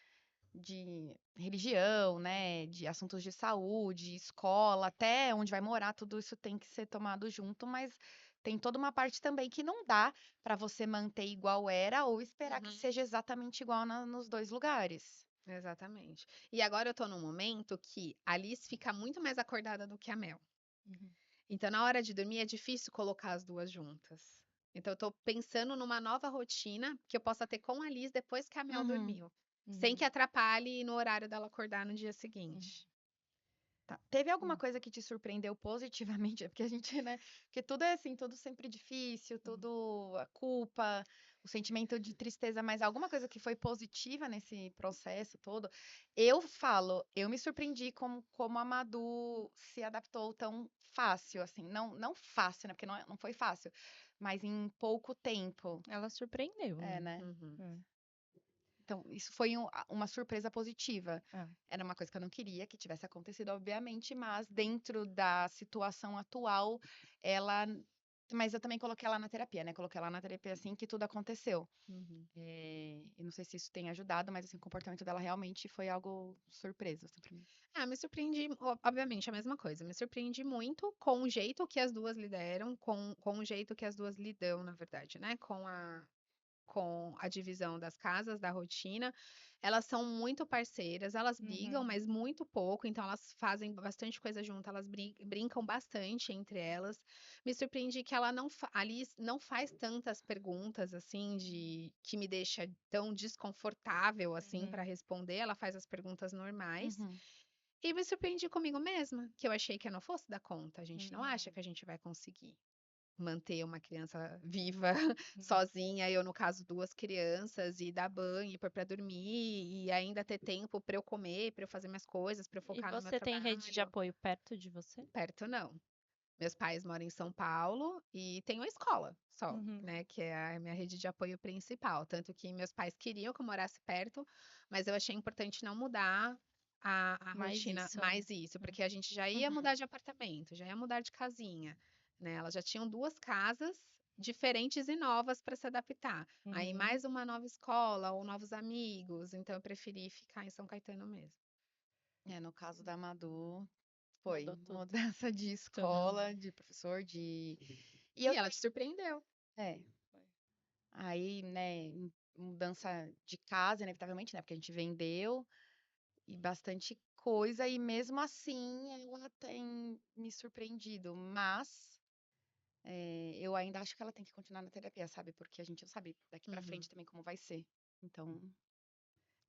[SPEAKER 1] de religião, né? De assuntos de saúde, escola, até onde vai morar, tudo isso tem que ser tomado junto, mas tem toda uma parte também que não dá para você manter igual era ou esperar que
[SPEAKER 3] Uhum.
[SPEAKER 1] seja exatamente igual nos dois lugares.
[SPEAKER 3] Exatamente. E agora eu tô num momento que a Alice fica muito mais acordada do que a Mel.
[SPEAKER 2] Uhum.
[SPEAKER 3] Então, na hora de dormir, é difícil colocar as duas juntas. Então, eu tô pensando numa nova rotina que eu possa ter com a Liz depois que a Mel
[SPEAKER 1] Uhum.
[SPEAKER 3] dormiu. Sem que
[SPEAKER 2] Uhum.
[SPEAKER 3] atrapalhe no horário dela acordar no dia
[SPEAKER 2] Uhum.
[SPEAKER 3] seguinte.
[SPEAKER 1] Tá. Teve alguma
[SPEAKER 2] Hum.
[SPEAKER 1] coisa que te surpreendeu positivamente? É porque a gente, né? Porque tudo é assim, tudo sempre difícil,
[SPEAKER 2] Uhum.
[SPEAKER 1] tudo a culpa, o sentimento de tristeza, mas alguma coisa que foi positiva nesse processo todo? Eu falo, eu me surpreendi como a Madu se adaptou tão fácil, assim, não fácil, né? Porque não foi fácil, mas em pouco tempo.
[SPEAKER 2] Ela surpreendeu,
[SPEAKER 1] É,
[SPEAKER 2] né?
[SPEAKER 1] né?
[SPEAKER 3] Uhum.
[SPEAKER 2] É.
[SPEAKER 1] Então, isso foi uma surpresa positiva.
[SPEAKER 2] É.
[SPEAKER 1] Era uma coisa que eu não queria que tivesse acontecido, obviamente, mas dentro da situação atual, ela. Mas eu também coloquei ela na terapia, né? Coloquei ela na terapia assim que tudo aconteceu.
[SPEAKER 3] Uhum.
[SPEAKER 1] E não sei se isso tem ajudado, mas assim, o comportamento dela realmente foi algo surpresa, assim, pra mim.
[SPEAKER 3] Ah, me surpreendi, obviamente, a mesma coisa. Me surpreendi muito com o jeito que as duas lideram, com o jeito que as duas lidam, na verdade, né? com a divisão das casas, da rotina. Elas são muito parceiras, elas brigam,
[SPEAKER 2] Uhum.
[SPEAKER 3] mas muito pouco, então elas fazem bastante coisa junto, elas brincam bastante entre elas. Me surpreendi que a Liz não faz tantas perguntas assim que me deixa tão desconfortável assim
[SPEAKER 2] Uhum.
[SPEAKER 3] para responder, ela faz as perguntas normais.
[SPEAKER 1] Uhum.
[SPEAKER 3] E me surpreendi comigo mesma, que eu achei que eu não fosse dar conta. A gente não acha
[SPEAKER 2] Uhum.
[SPEAKER 3] que a gente vai conseguir manter uma criança viva
[SPEAKER 2] Uhum.
[SPEAKER 3] sozinha, eu no caso 2 crianças, e dar banho, e pôr pra dormir, e ainda ter tempo pra eu comer, pra eu fazer minhas coisas, pra eu
[SPEAKER 2] E
[SPEAKER 3] focar no meu
[SPEAKER 2] você tem rede de
[SPEAKER 3] trabalho.
[SPEAKER 2] apoio perto de você?
[SPEAKER 3] Perto não. Meus pais moram em São Paulo e tem uma escola só,
[SPEAKER 2] Uhum.
[SPEAKER 3] né, que é a minha rede de apoio principal. Tanto que meus pais queriam que eu morasse perto, mas eu achei importante não mudar a
[SPEAKER 2] Mais
[SPEAKER 3] rotina,
[SPEAKER 2] isso, né?
[SPEAKER 3] mais isso, porque a gente já ia
[SPEAKER 1] Uhum.
[SPEAKER 3] mudar de apartamento, já ia mudar de casinha, né? Elas já tinham 2 casas diferentes e novas para se adaptar. Aí
[SPEAKER 2] Uhum.
[SPEAKER 3] mais uma nova escola ou novos amigos, então eu preferi ficar em São Caetano mesmo.
[SPEAKER 1] No caso da Madu, foi
[SPEAKER 2] Mudou tudo.
[SPEAKER 1] mudança de escola, de professor, de. E eu
[SPEAKER 3] E ela te surpreendeu.
[SPEAKER 1] É.
[SPEAKER 2] Foi.
[SPEAKER 1] Aí, né, mudança de casa, inevitavelmente, né? Porque a gente vendeu e bastante coisa, e mesmo assim ela tem me surpreendido. Mas eu ainda acho que ela tem que continuar na terapia, sabe? Porque a gente não sabe daqui pra
[SPEAKER 3] Uhum.
[SPEAKER 1] frente também como vai ser. Então,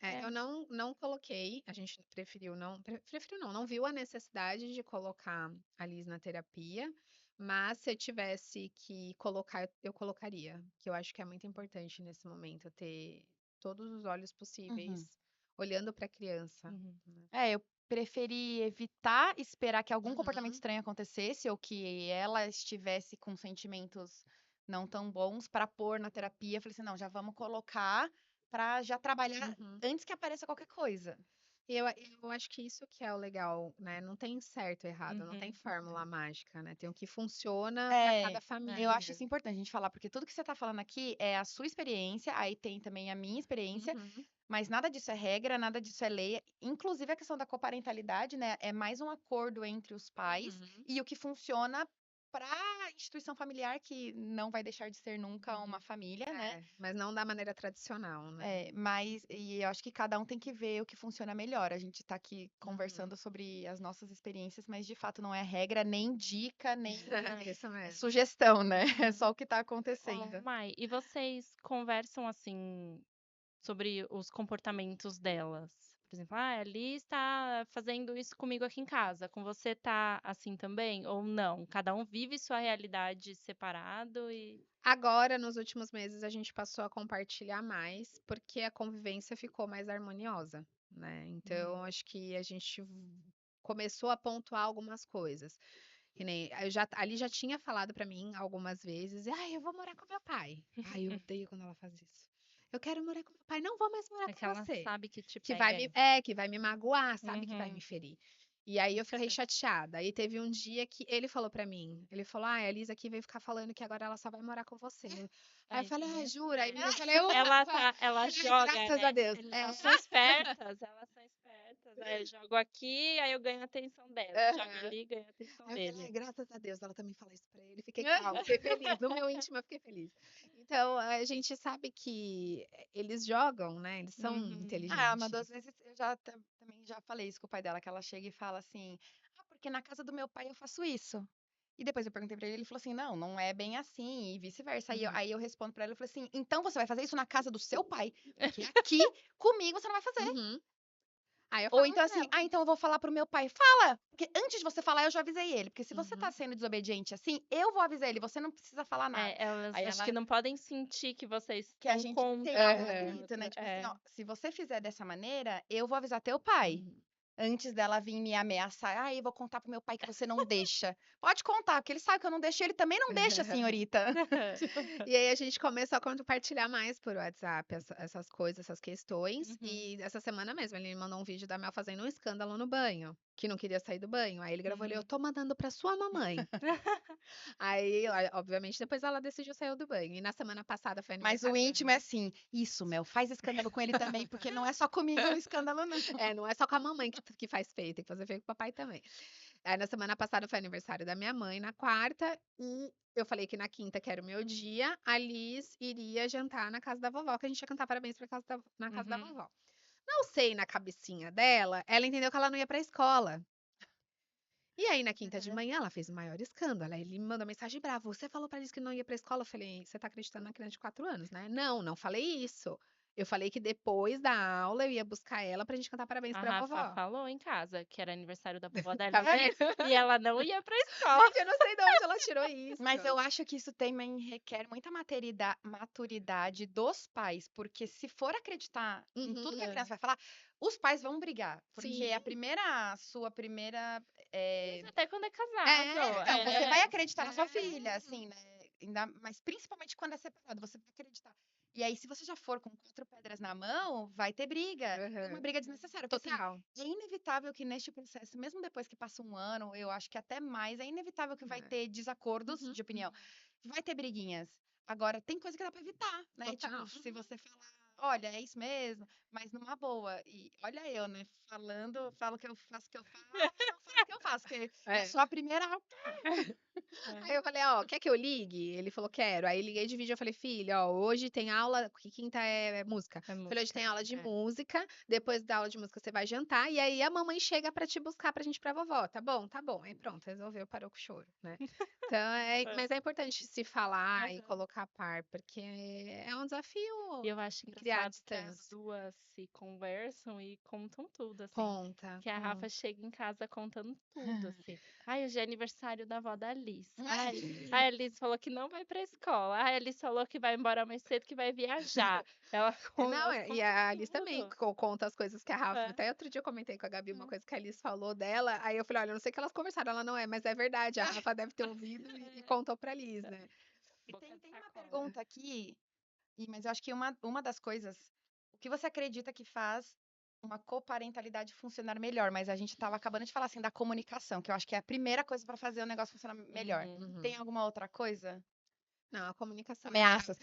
[SPEAKER 2] É.
[SPEAKER 3] Eu não coloquei, a gente preferiu não viu a necessidade de colocar a Liz na terapia, mas se eu tivesse que colocar, eu colocaria, que eu acho que é muito importante nesse momento, ter todos os olhos
[SPEAKER 1] uhum.
[SPEAKER 3] possíveis olhando para a criança,
[SPEAKER 2] Uhum.
[SPEAKER 3] né?
[SPEAKER 1] Eu preferi evitar esperar que algum comportamento
[SPEAKER 3] Uhum,
[SPEAKER 1] estranho acontecesse ou que ela estivesse com sentimentos não tão bons para pôr na terapia. Falei assim, não, já vamos colocar para já trabalhar
[SPEAKER 3] uhum.
[SPEAKER 1] antes que apareça qualquer coisa.
[SPEAKER 3] E eu acho que isso que é o legal, né? Não tem certo e errado, não tem
[SPEAKER 2] Uhum.
[SPEAKER 3] fórmula mágica, né? Tem o que funciona para
[SPEAKER 1] É,
[SPEAKER 3] cada
[SPEAKER 1] eu acho
[SPEAKER 3] família.
[SPEAKER 1] isso importante a gente falar, porque tudo que você tá falando aqui é a sua experiência, aí tem também a minha experiência,
[SPEAKER 3] Uhum,
[SPEAKER 1] mas nada disso é regra, nada disso é lei. Inclusive a questão da coparentalidade, né, é mais um acordo entre os pais
[SPEAKER 3] uhum,
[SPEAKER 1] e o que funciona para a instituição familiar, que não vai deixar de ser nunca uma
[SPEAKER 3] uhum.
[SPEAKER 1] família, né?
[SPEAKER 3] Mas não da maneira tradicional, né?
[SPEAKER 1] Mas e eu acho que cada um tem que ver o que funciona melhor. A gente tá aqui
[SPEAKER 3] Uhum.
[SPEAKER 1] conversando sobre as nossas experiências, mas de fato não é regra, nem dica, nem
[SPEAKER 3] Isso mesmo.
[SPEAKER 1] sugestão, né? É
[SPEAKER 2] Uhum.
[SPEAKER 1] só o que tá
[SPEAKER 2] Ô,
[SPEAKER 1] acontecendo.
[SPEAKER 2] Mai, e vocês conversam assim sobre os comportamentos delas? Por exemplo, a Liz está fazendo isso comigo aqui em casa. Com você tá assim também? Ou não? Cada um vive sua realidade separado e.
[SPEAKER 3] Agora, nos últimos meses, a gente passou a compartilhar mais, porque a convivência ficou mais harmoniosa, né? Então, acho que a gente começou a pontuar algumas coisas. Que nem, ali já tinha falado pra mim algumas vezes, eu vou morar com meu pai. Ai, eu odeio quando ela faz isso. Eu quero morar com meu pai, não vou mais morar
[SPEAKER 2] É
[SPEAKER 3] com
[SPEAKER 2] que ela
[SPEAKER 3] você.
[SPEAKER 2] sabe que te
[SPEAKER 3] Que vai
[SPEAKER 2] pega aí.
[SPEAKER 3] que vai me magoar, sabe que vai me
[SPEAKER 2] Uhum.
[SPEAKER 3] ferir. E aí eu fiquei chateada. Aí teve um dia que ele falou pra mim, ele falou, a Elisa aqui veio ficar falando que agora ela só vai morar com você. Aí eu
[SPEAKER 2] Aí,
[SPEAKER 3] falei,
[SPEAKER 2] tá vendo?
[SPEAKER 3] jura? Aí
[SPEAKER 2] É.
[SPEAKER 3] eu falei,
[SPEAKER 2] Ela
[SPEAKER 3] falei, ai,
[SPEAKER 2] joga,
[SPEAKER 3] graças a
[SPEAKER 2] né?
[SPEAKER 3] Deus.
[SPEAKER 2] Elas são espertas, elas são espertas. Aí eu jogo aqui, aí eu ganho a atenção dela. Jogo
[SPEAKER 3] Aham.
[SPEAKER 2] ali, ganho a atenção
[SPEAKER 3] Aí eu falei,
[SPEAKER 2] dele.
[SPEAKER 3] graças a Deus, ela também fala isso pra ele. Fiquei calma, fiquei feliz. No meu íntimo, eu fiquei feliz. Então, a gente sabe que eles jogam, né? Eles são
[SPEAKER 2] Uhum.
[SPEAKER 1] Mas
[SPEAKER 3] inteligentes.
[SPEAKER 1] duas vezes eu também já falei isso com o pai dela, que ela chega e fala assim: porque na casa do meu pai eu faço isso. E depois eu perguntei pra ele, ele falou assim: não, não é bem assim, e vice-versa. Aí,
[SPEAKER 3] Uhum.
[SPEAKER 1] aí eu respondo pra ela, eu falei assim: então você vai fazer isso na casa do seu pai, porque aqui comigo você não vai fazer.
[SPEAKER 3] Uhum. Aí eu
[SPEAKER 1] Ou
[SPEAKER 3] falo
[SPEAKER 1] então
[SPEAKER 3] pra
[SPEAKER 1] assim,
[SPEAKER 3] ela.
[SPEAKER 1] então eu vou falar pro meu pai, fala! Porque antes de você falar, eu já avisei ele. Porque se você tá
[SPEAKER 3] Uhum.
[SPEAKER 1] sendo desobediente assim, eu vou avisar ele, você não precisa falar nada.
[SPEAKER 2] Elas
[SPEAKER 1] Aí
[SPEAKER 2] acho que
[SPEAKER 1] ela,
[SPEAKER 2] não podem sentir que vocês
[SPEAKER 1] que a
[SPEAKER 2] estão
[SPEAKER 1] gente tem
[SPEAKER 2] contra
[SPEAKER 1] um
[SPEAKER 2] uma da
[SPEAKER 3] Aham.
[SPEAKER 1] atrito, né?
[SPEAKER 2] outra.
[SPEAKER 1] Tipo assim, ó, se você fizer dessa maneira, eu vou avisar teu pai.
[SPEAKER 3] Uhum.
[SPEAKER 1] Antes dela vir me ameaçar, eu vou contar pro meu pai que você não deixa. Pode contar, porque ele sabe que eu não deixo, e ele também não deixa, senhorita.
[SPEAKER 3] E aí a gente começou a compartilhar mais por WhatsApp essas coisas, essas questões.
[SPEAKER 2] Uhum,
[SPEAKER 3] E essa semana mesmo ele me mandou um vídeo da Mel fazendo um escândalo no banho, que não queria sair do banho. Aí ele gravou ele, eu
[SPEAKER 2] uhum.
[SPEAKER 3] tô mandando pra sua mamãe. Aí, obviamente, depois ela decidiu sair do banho. E na semana passada foi
[SPEAKER 1] Mas o
[SPEAKER 3] aniversário da
[SPEAKER 1] íntimo é
[SPEAKER 3] Mel.
[SPEAKER 1] assim, isso, Mel, faz escândalo com ele também, porque não é só comigo o escândalo, não.
[SPEAKER 3] Não é só com a mamãe que faz feio, tem que fazer feio com o papai também. Aí na semana passada foi aniversário da minha mãe, na quarta, e eu falei que na quinta, que era o meu dia, a Liz iria jantar na casa da vovó, que a gente ia cantar parabéns na casa da
[SPEAKER 2] Uhum.
[SPEAKER 3] vovó. Não sei, na cabecinha dela, ela entendeu que ela não ia pra escola. E aí, na quinta de
[SPEAKER 1] Uhum.
[SPEAKER 3] manhã, ela fez o maior escândalo. Aí ele me mandou mensagem brava. Você falou pra Liz que não ia pra escola? Eu falei, você tá acreditando na criança de 4 anos, né? Não, não falei isso. Eu falei que depois da aula eu ia buscar ela pra gente cantar parabéns
[SPEAKER 2] A
[SPEAKER 3] pra
[SPEAKER 2] Rafa
[SPEAKER 3] vovó.
[SPEAKER 2] falou em casa que era aniversário da vovó da
[SPEAKER 3] Tá
[SPEAKER 2] Alice
[SPEAKER 3] vendo?
[SPEAKER 2] e ela não ia pra escola.
[SPEAKER 3] Gente, eu não sei de onde ela tirou isso.
[SPEAKER 1] Mas eu acho que isso também requer muita maturidade dos pais, porque se for acreditar em tudo que a
[SPEAKER 3] Uhum.
[SPEAKER 1] criança vai falar, os pais vão brigar, porque
[SPEAKER 3] Sim.
[SPEAKER 1] sua primeira,
[SPEAKER 2] Mas até quando é casado.
[SPEAKER 3] É,
[SPEAKER 1] então, você vai acreditar na sua
[SPEAKER 3] é.
[SPEAKER 1] filha, assim, né? Mas principalmente quando é separado, você vai acreditar. E aí, se você já for com 4 pedras na mão, vai ter briga. E uma
[SPEAKER 3] Uhum.
[SPEAKER 1] briga desnecessária. Porque, assim,
[SPEAKER 3] Total.
[SPEAKER 1] é inevitável que neste processo, mesmo depois que passa um ano, eu acho que até mais, é inevitável que vai
[SPEAKER 3] É.
[SPEAKER 1] ter desacordos
[SPEAKER 3] Uhum.
[SPEAKER 1] de opinião. Vai ter briguinhas. Agora, tem coisa que dá pra evitar, né?
[SPEAKER 3] Total.
[SPEAKER 1] Tipo, se você falar, olha, é isso mesmo, mas numa boa. E olha eu, né? Falo que eu faço o que eu faço, não faço o que eu faço, porque eu
[SPEAKER 3] É.
[SPEAKER 1] sou a primeira.
[SPEAKER 3] Aí eu falei, ó, quer que eu ligue? Ele falou, quero. Aí liguei de vídeo, eu falei, filho, ó, hoje tem aula, que quinta é música.
[SPEAKER 2] É
[SPEAKER 3] Eu falei, hoje tem aula de
[SPEAKER 2] é.
[SPEAKER 3] música, depois da aula de música você vai jantar, e aí a mamãe chega pra te buscar pra gente ir pra vovó, tá bom? Tá bom. Aí pronto, resolveu, parou com o choro, né? Então, mas é importante se falar e
[SPEAKER 2] Aham.
[SPEAKER 3] colocar a par, porque é um desafio
[SPEAKER 2] E eu acho
[SPEAKER 3] criar a
[SPEAKER 2] engraçado que as
[SPEAKER 3] distância.
[SPEAKER 2] duas se conversam e contam tudo, assim.
[SPEAKER 3] Conta,
[SPEAKER 2] Que a Rafa
[SPEAKER 3] conta.
[SPEAKER 2] chega em casa contando tudo, assim. Ai, hoje é aniversário da avó da Liz. Ai,
[SPEAKER 1] Ai,
[SPEAKER 2] a Liz falou que não vai pra escola. Ai, a Liz falou que vai embora mais cedo, que vai viajar. Ela,
[SPEAKER 3] Não,
[SPEAKER 2] elas
[SPEAKER 3] e
[SPEAKER 2] contam
[SPEAKER 3] a Alice também
[SPEAKER 2] tudo.
[SPEAKER 3] conta as coisas que a Rafa.
[SPEAKER 2] É.
[SPEAKER 3] Até outro dia eu comentei com a Gabi uma coisa que a Alice falou dela. Aí eu falei: olha, eu não sei o que elas conversaram. Ela não é, mas é verdade. A Rafa deve ter ouvido e contou pra Liz, né?
[SPEAKER 1] e
[SPEAKER 2] Boca de
[SPEAKER 1] tem uma
[SPEAKER 2] sacola.
[SPEAKER 1] pergunta aqui, mas eu acho que uma das coisas, o que você acredita que faz uma coparentalidade funcionar melhor? Mas a gente estava acabando de falar assim da comunicação, que eu acho que é a primeira coisa para fazer o negócio funcionar melhor.
[SPEAKER 2] Uhum.
[SPEAKER 3] Uhum.
[SPEAKER 1] Tem alguma outra coisa?
[SPEAKER 3] Não, a comunicação.
[SPEAKER 1] Ameaças.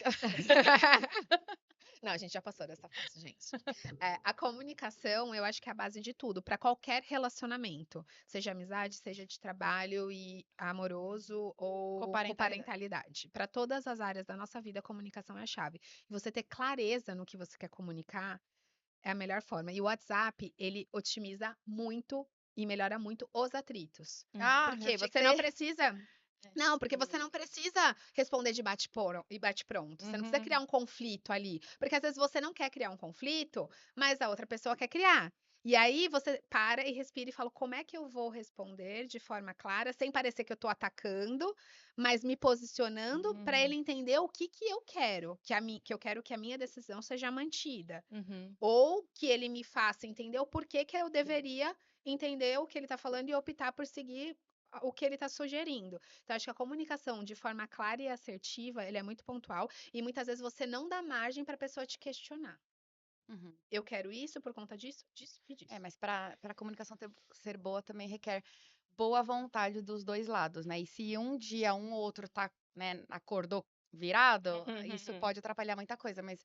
[SPEAKER 3] Não, a gente já passou dessa fase, gente. A comunicação, eu acho que é a base de tudo, para qualquer relacionamento, seja amizade, seja de trabalho e amoroso ou
[SPEAKER 1] Coparentalidade.
[SPEAKER 3] coparentalidade. Para todas as áreas da nossa vida, a comunicação é a chave. E você ter clareza no que você quer comunicar é a melhor forma. E o WhatsApp, ele otimiza muito e melhora muito os atritos.
[SPEAKER 1] Ah, eu
[SPEAKER 3] Porque
[SPEAKER 1] achei que
[SPEAKER 3] você não
[SPEAKER 1] você.
[SPEAKER 3] precisa. Não, porque você não precisa responder de bate-pronto. Você não precisa criar
[SPEAKER 2] Uhum.
[SPEAKER 3] um conflito ali. Porque às vezes você não quer criar um conflito, mas a outra pessoa quer criar. E aí você para e respira e fala: como é que eu vou responder de forma clara, sem parecer que eu tô atacando, mas me posicionando para ele entender o que eu quero, que eu quero que a minha decisão seja mantida.
[SPEAKER 2] Uhum.
[SPEAKER 3] Ou que ele me faça entender o porquê que eu deveria entender o que ele está falando e optar por seguir o que ele está sugerindo. Então, acho que a comunicação de forma clara e assertiva, ele é muito pontual e muitas vezes você não dá margem para a pessoa te questionar.
[SPEAKER 1] Uhum.
[SPEAKER 3] Eu quero isso por conta disso, disso e disso.
[SPEAKER 1] Mas para a comunicação ser boa também requer boa vontade dos dois lados, né? E se um dia um ou outro tá, né, acordou virado, isso
[SPEAKER 2] Uhum.
[SPEAKER 1] pode atrapalhar muita coisa, mas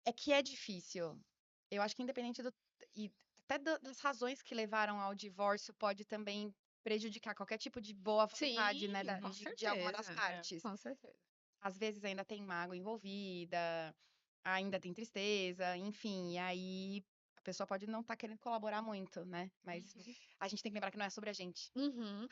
[SPEAKER 1] é que é difícil. Eu acho que independente e até das razões que levaram ao divórcio pode também prejudicar qualquer tipo de boa vontade, né,
[SPEAKER 3] Sim, com
[SPEAKER 1] de alguma das
[SPEAKER 3] certeza.
[SPEAKER 2] É.
[SPEAKER 1] partes.
[SPEAKER 3] Com certeza.
[SPEAKER 1] Às vezes ainda tem mágoa envolvida, ainda tem tristeza, enfim, e aí a pessoa pode não estar querendo colaborar muito, né? Mas a gente tem que lembrar que não é sobre a gente.
[SPEAKER 3] Uhum.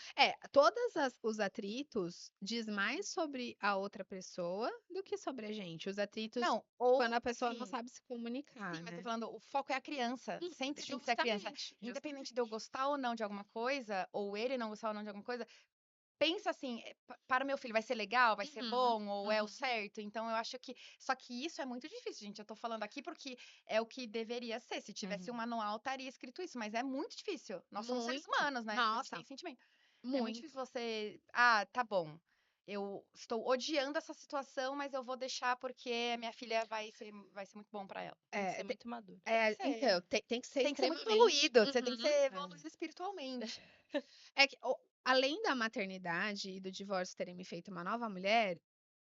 [SPEAKER 3] Todos os atritos diz mais sobre a outra pessoa do que sobre a gente. Os atritos,
[SPEAKER 1] Não, ou
[SPEAKER 3] quando a pessoa não
[SPEAKER 1] assim,
[SPEAKER 3] sabe se comunicar,
[SPEAKER 1] sim, mas tô
[SPEAKER 3] né?
[SPEAKER 1] falando, o foco é a criança. Sempre tem que ser a criança.
[SPEAKER 3] Justamente,
[SPEAKER 1] Independente de eu
[SPEAKER 3] justamente.
[SPEAKER 1] gostar ou não de alguma coisa, ou ele não gostar ou não de alguma coisa, pensa assim, para o meu filho vai ser legal, vai ser
[SPEAKER 3] Uhum,
[SPEAKER 1] bom, ou é o
[SPEAKER 3] uhum.
[SPEAKER 1] certo. Então eu acho que. Só que isso é muito difícil, gente. Eu tô falando aqui porque é o que deveria ser. Se tivesse um
[SPEAKER 2] Uhum.
[SPEAKER 1] manual, estaria escrito isso, mas é muito difícil. Nós somos seres
[SPEAKER 3] Muito.
[SPEAKER 1] humanos, né? A gente
[SPEAKER 3] Nossa,
[SPEAKER 1] tem sentimento. É muito
[SPEAKER 3] muito.
[SPEAKER 1] difícil você. Ah, tá bom. Eu estou odiando essa situação, mas eu vou deixar porque a minha filha vai ser muito bom para ela.
[SPEAKER 2] Tem que
[SPEAKER 3] É,
[SPEAKER 2] ser muito maduro.
[SPEAKER 1] Tem que
[SPEAKER 3] então,
[SPEAKER 1] ser.
[SPEAKER 3] tem que
[SPEAKER 1] Você
[SPEAKER 3] ser
[SPEAKER 1] tem que ser muito
[SPEAKER 3] extremamente.
[SPEAKER 1] evoluído, você tem que
[SPEAKER 3] Uhum.
[SPEAKER 1] ser
[SPEAKER 2] É.
[SPEAKER 1] evoluído espiritualmente.
[SPEAKER 3] É que, além da maternidade e do divórcio terem me feito uma nova mulher,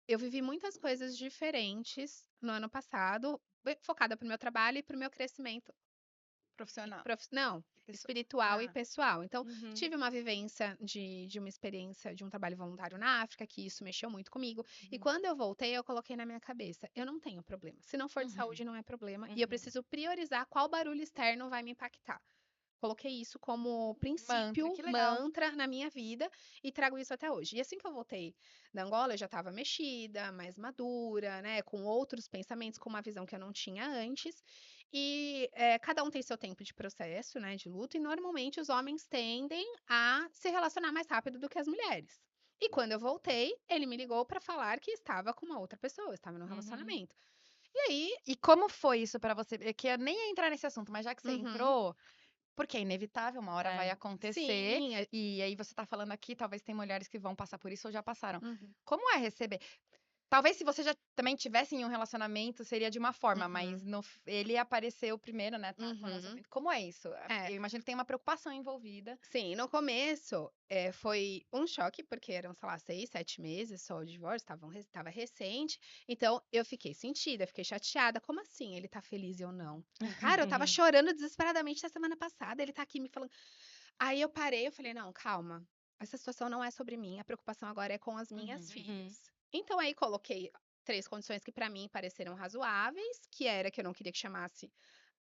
[SPEAKER 3] eu vivi muitas coisas diferentes no ano passado, focada para o meu trabalho e para o meu crescimento
[SPEAKER 1] Profissional.
[SPEAKER 3] Não,
[SPEAKER 1] Pessoa-
[SPEAKER 3] espiritual e
[SPEAKER 1] Ah.
[SPEAKER 3] pessoal. Então,
[SPEAKER 2] Uhum.
[SPEAKER 3] tive uma vivência de uma experiência de um trabalho voluntário na África, que isso mexeu muito comigo. E
[SPEAKER 2] Uhum.
[SPEAKER 3] quando eu voltei, eu coloquei na minha cabeça, eu não tenho problema. Se não for de
[SPEAKER 1] Uhum.
[SPEAKER 3] saúde, não é problema. E eu
[SPEAKER 2] Uhum.
[SPEAKER 3] preciso priorizar qual barulho externo vai me impactar. Coloquei isso como princípio,
[SPEAKER 1] que legal.
[SPEAKER 3] mantra na minha vida e trago isso até hoje. E assim que eu voltei da Angola, eu já estava mexida, mais madura, né, com outros pensamentos, com uma visão que eu não tinha antes. E cada um tem seu tempo de processo, né, de luto, e normalmente os homens tendem a se relacionar mais rápido do que as mulheres. E quando eu voltei, ele me ligou para falar que estava com uma outra pessoa, estava num
[SPEAKER 2] Uhum.
[SPEAKER 3] relacionamento. E aí,
[SPEAKER 1] E como foi isso pra você? É que eu nem ia entrar nesse assunto, mas já que você
[SPEAKER 3] uhum,
[SPEAKER 1] entrou, porque é inevitável, uma hora vai
[SPEAKER 2] É.
[SPEAKER 1] acontecer,
[SPEAKER 3] sim,
[SPEAKER 1] e aí você tá falando aqui, talvez tem mulheres que vão passar por isso ou já passaram.
[SPEAKER 3] uhum,
[SPEAKER 1] Como é receber? Talvez se você já também tivesse em um relacionamento, seria de uma forma,
[SPEAKER 3] uhum,
[SPEAKER 1] mas ele apareceu primeiro, né, tá com o
[SPEAKER 3] uhum.
[SPEAKER 1] relacionamento. Como é isso?
[SPEAKER 3] É,
[SPEAKER 1] Eu imagino que tem uma preocupação envolvida.
[SPEAKER 3] sim, no começo foi um choque, porque eram, sei lá, 6, 7 meses só o divórcio, tava recente. Então, eu fiquei sentida, fiquei chateada. Como assim ele tá feliz e eu não? Cara, eu tava chorando desesperadamente na semana passada, ele tá aqui me falando. Aí eu parei, eu falei, não, calma. Essa situação não é sobre mim, a preocupação agora é com as minhas
[SPEAKER 1] Uhum.
[SPEAKER 3] filhas. Então, aí coloquei 3 condições que pra mim pareceram razoáveis, que era que eu não queria que chamasse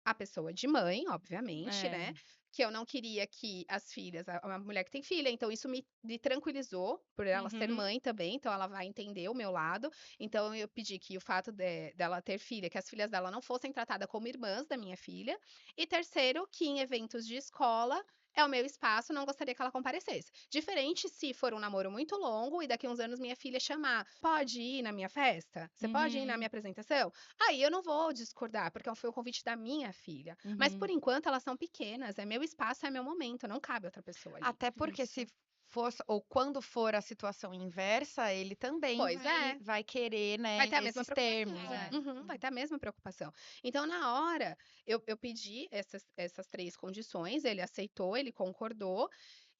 [SPEAKER 3] a pessoa de mãe, obviamente,
[SPEAKER 2] É.
[SPEAKER 3] né, que eu não queria que as filhas uma mulher que tem filha, então isso me tranquilizou, por ela ser
[SPEAKER 2] Uhum.
[SPEAKER 3] mãe também, então ela vai entender o meu lado. Então eu pedi que o fato dela ter filha, que as filhas dela não fossem tratadas como irmãs da minha filha. E terceiro, que em eventos de escola é o meu espaço, não gostaria que ela comparecesse. Diferente se for um namoro muito longo e daqui a uns anos minha filha chamar, pode ir na minha festa? Você pode ir na
[SPEAKER 2] Uhum.
[SPEAKER 3] minha apresentação? Aí eu não vou discordar, porque foi o convite da minha filha. Mas por
[SPEAKER 2] Uhum.
[SPEAKER 3] enquanto elas são pequenas, é meu espaço, é meu momento, não cabe outra pessoa ali.
[SPEAKER 1] Até porque
[SPEAKER 2] Isso.
[SPEAKER 1] se for, ou quando for a situação inversa, ele também
[SPEAKER 3] Pois é.
[SPEAKER 1] vai querer,
[SPEAKER 3] Vai
[SPEAKER 1] né,
[SPEAKER 3] ter a mesma
[SPEAKER 1] esses termos,
[SPEAKER 3] preocupação.
[SPEAKER 1] né?
[SPEAKER 3] Uhum, vai ter a mesma preocupação. Então, na hora, eu pedi essas 3 condições, ele aceitou, ele concordou,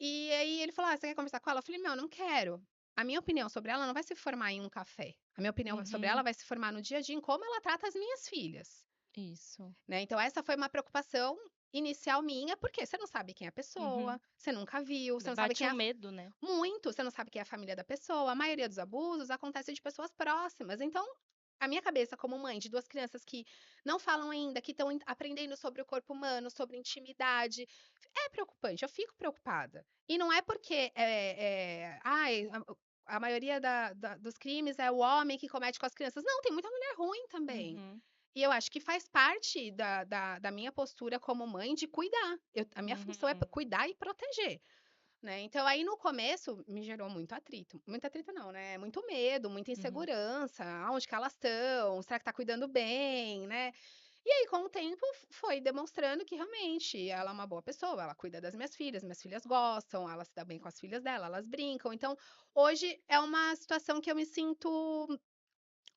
[SPEAKER 3] e aí ele falou: "Ah, você quer conversar com ela?" Eu falei: "Não, não quero. A minha opinião sobre ela não vai se formar em um café. A minha opinião sobre ela
[SPEAKER 2] Uhum.
[SPEAKER 3] vai se formar no dia a dia, em como ela trata as minhas filhas."
[SPEAKER 2] Isso.
[SPEAKER 3] Né, então essa foi uma preocupação inicial minha, porque você não sabe quem é a
[SPEAKER 2] Uhum.
[SPEAKER 3] pessoa, você nunca viu, você não sabe
[SPEAKER 2] Bate
[SPEAKER 3] quem é
[SPEAKER 2] um
[SPEAKER 3] a
[SPEAKER 2] medo, né?
[SPEAKER 3] muito, você não sabe quem é a família da pessoa, a maioria dos abusos acontece de pessoas próximas, então, a minha cabeça como mãe de 2 crianças que não falam ainda, que estão aprendendo sobre o corpo humano, sobre intimidade, é preocupante, eu fico preocupada. E não é porque, ai, a maioria dos crimes é o homem que comete com as crianças, não, tem muita mulher ruim também.
[SPEAKER 2] Uhum.
[SPEAKER 3] E eu acho que faz parte da minha postura como mãe de cuidar. A minha função é
[SPEAKER 2] Uhum.
[SPEAKER 3] cuidar e proteger, né. Então aí no começo me gerou muito atrito não, né, muito medo, muita
[SPEAKER 2] Uhum.
[SPEAKER 3] insegurança, aonde que elas estão, será que tá cuidando bem, né. E aí com o tempo foi demonstrando que realmente ela é uma boa pessoa, ela cuida das minhas filhas gostam, ela se dá bem com as filhas dela, elas brincam, então hoje é uma situação que eu me sinto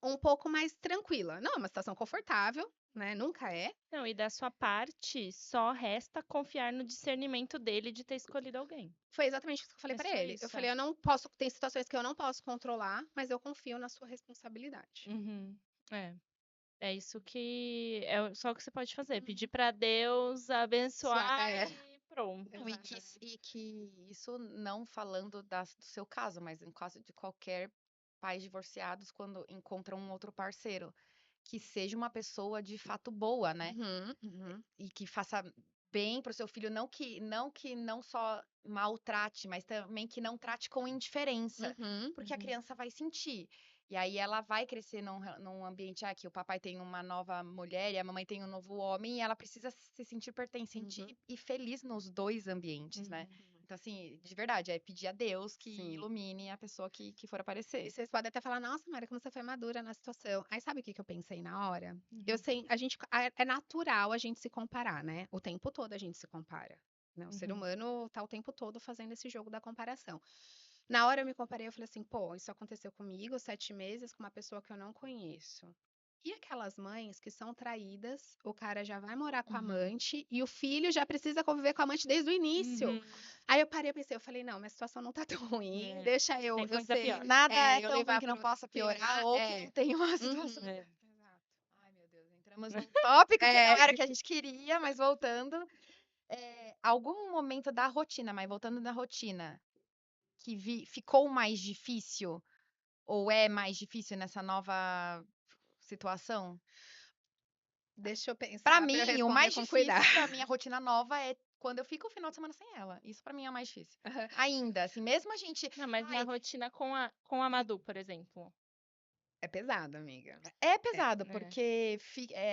[SPEAKER 3] um pouco mais tranquila. Não é uma situação confortável, né, nunca é.
[SPEAKER 2] Não, e da sua parte, só resta confiar no discernimento dele de ter escolhido alguém.
[SPEAKER 3] Foi exatamente isso que eu falei
[SPEAKER 2] É
[SPEAKER 3] pra
[SPEAKER 2] só
[SPEAKER 3] ele. Eu
[SPEAKER 2] isso,
[SPEAKER 3] falei:
[SPEAKER 2] é.
[SPEAKER 3] "Eu não posso tem situações que eu não posso controlar, mas eu confio na sua responsabilidade."
[SPEAKER 2] Uhum. É. É isso que só o que você pode fazer, pedir
[SPEAKER 3] Uhum.
[SPEAKER 2] pra Deus abençoar
[SPEAKER 3] É,
[SPEAKER 2] e pronto.
[SPEAKER 1] Não,
[SPEAKER 3] exatamente.
[SPEAKER 1] e que isso não falando do seu caso, mas no caso de qualquer pais divorciados, quando encontram um outro parceiro, que seja uma pessoa de fato boa, né?
[SPEAKER 3] Uhum, uhum,
[SPEAKER 1] E que faça bem pro seu filho, não que não só maltrate, mas também que não trate com indiferença,
[SPEAKER 3] uhum,
[SPEAKER 1] porque a
[SPEAKER 3] uhum,
[SPEAKER 1] criança vai sentir. E aí ela vai crescer num ambiente que o papai tem uma nova mulher e a mamãe tem um novo homem, e ela precisa se sentir pertencente
[SPEAKER 3] uhum,
[SPEAKER 1] e feliz nos 2 ambientes, né.
[SPEAKER 2] Uhum.
[SPEAKER 1] Então, assim, de verdade, é pedir a Deus que
[SPEAKER 3] sim.
[SPEAKER 1] ilumine a pessoa que for
[SPEAKER 3] E
[SPEAKER 1] aparecer.
[SPEAKER 3] vocês podem até falar: "Nossa, Mara, como você foi madura na situação." Aí sabe o que que eu pensei na hora? Eu
[SPEAKER 2] Uhum.
[SPEAKER 3] sei a gente é natural a gente se comparar, né, o tempo todo a gente se compara, né, o ser
[SPEAKER 2] Uhum.
[SPEAKER 3] humano tá o tempo todo fazendo esse jogo da comparação. Na hora eu me comparei, eu falei assim: "Pô, isso aconteceu comigo, 7 meses, com uma pessoa que eu não conheço." E aquelas mães que são traídas, o cara já vai morar com a
[SPEAKER 1] Uhum.
[SPEAKER 3] amante e o filho já precisa conviver com a amante desde o início.
[SPEAKER 2] Uhum.
[SPEAKER 3] Aí eu parei, eu pensei, eu falei: "Não, minha situação não tá tão ruim,
[SPEAKER 2] É.
[SPEAKER 3] deixa eu
[SPEAKER 2] Tem coisa
[SPEAKER 3] ser,
[SPEAKER 2] pior.
[SPEAKER 1] Nada é
[SPEAKER 3] eu
[SPEAKER 1] tão ruim
[SPEAKER 3] levar
[SPEAKER 1] que
[SPEAKER 3] para
[SPEAKER 1] não
[SPEAKER 3] outro
[SPEAKER 1] possa
[SPEAKER 3] piorar."
[SPEAKER 1] piorar ou que não tenha uma situação.
[SPEAKER 3] Uhum.
[SPEAKER 2] É.
[SPEAKER 3] Exato.
[SPEAKER 1] Ai, meu Deus, entrando entramos num tópico que
[SPEAKER 3] É.
[SPEAKER 1] não era o que a gente queria, mas voltando. Algum momento da rotina, mas voltando da rotina, que ficou mais difícil ou é mais difícil nessa nova situação?
[SPEAKER 3] Deixa eu pensar
[SPEAKER 1] Pra
[SPEAKER 3] pra eu
[SPEAKER 1] mim, o
[SPEAKER 3] responder
[SPEAKER 1] mais
[SPEAKER 3] com
[SPEAKER 1] difícil
[SPEAKER 3] cuidado.
[SPEAKER 1] da minha rotina nova é quando eu fico o final de semana sem ela. Isso pra mim é o mais difícil.
[SPEAKER 3] Aham.
[SPEAKER 1] Ainda, assim, mesmo a gente.
[SPEAKER 2] Não, mas na
[SPEAKER 1] Ai,
[SPEAKER 2] rotina com a Madu, por exemplo.
[SPEAKER 3] É pesado, amiga.
[SPEAKER 1] é pesado,
[SPEAKER 2] né?
[SPEAKER 1] porque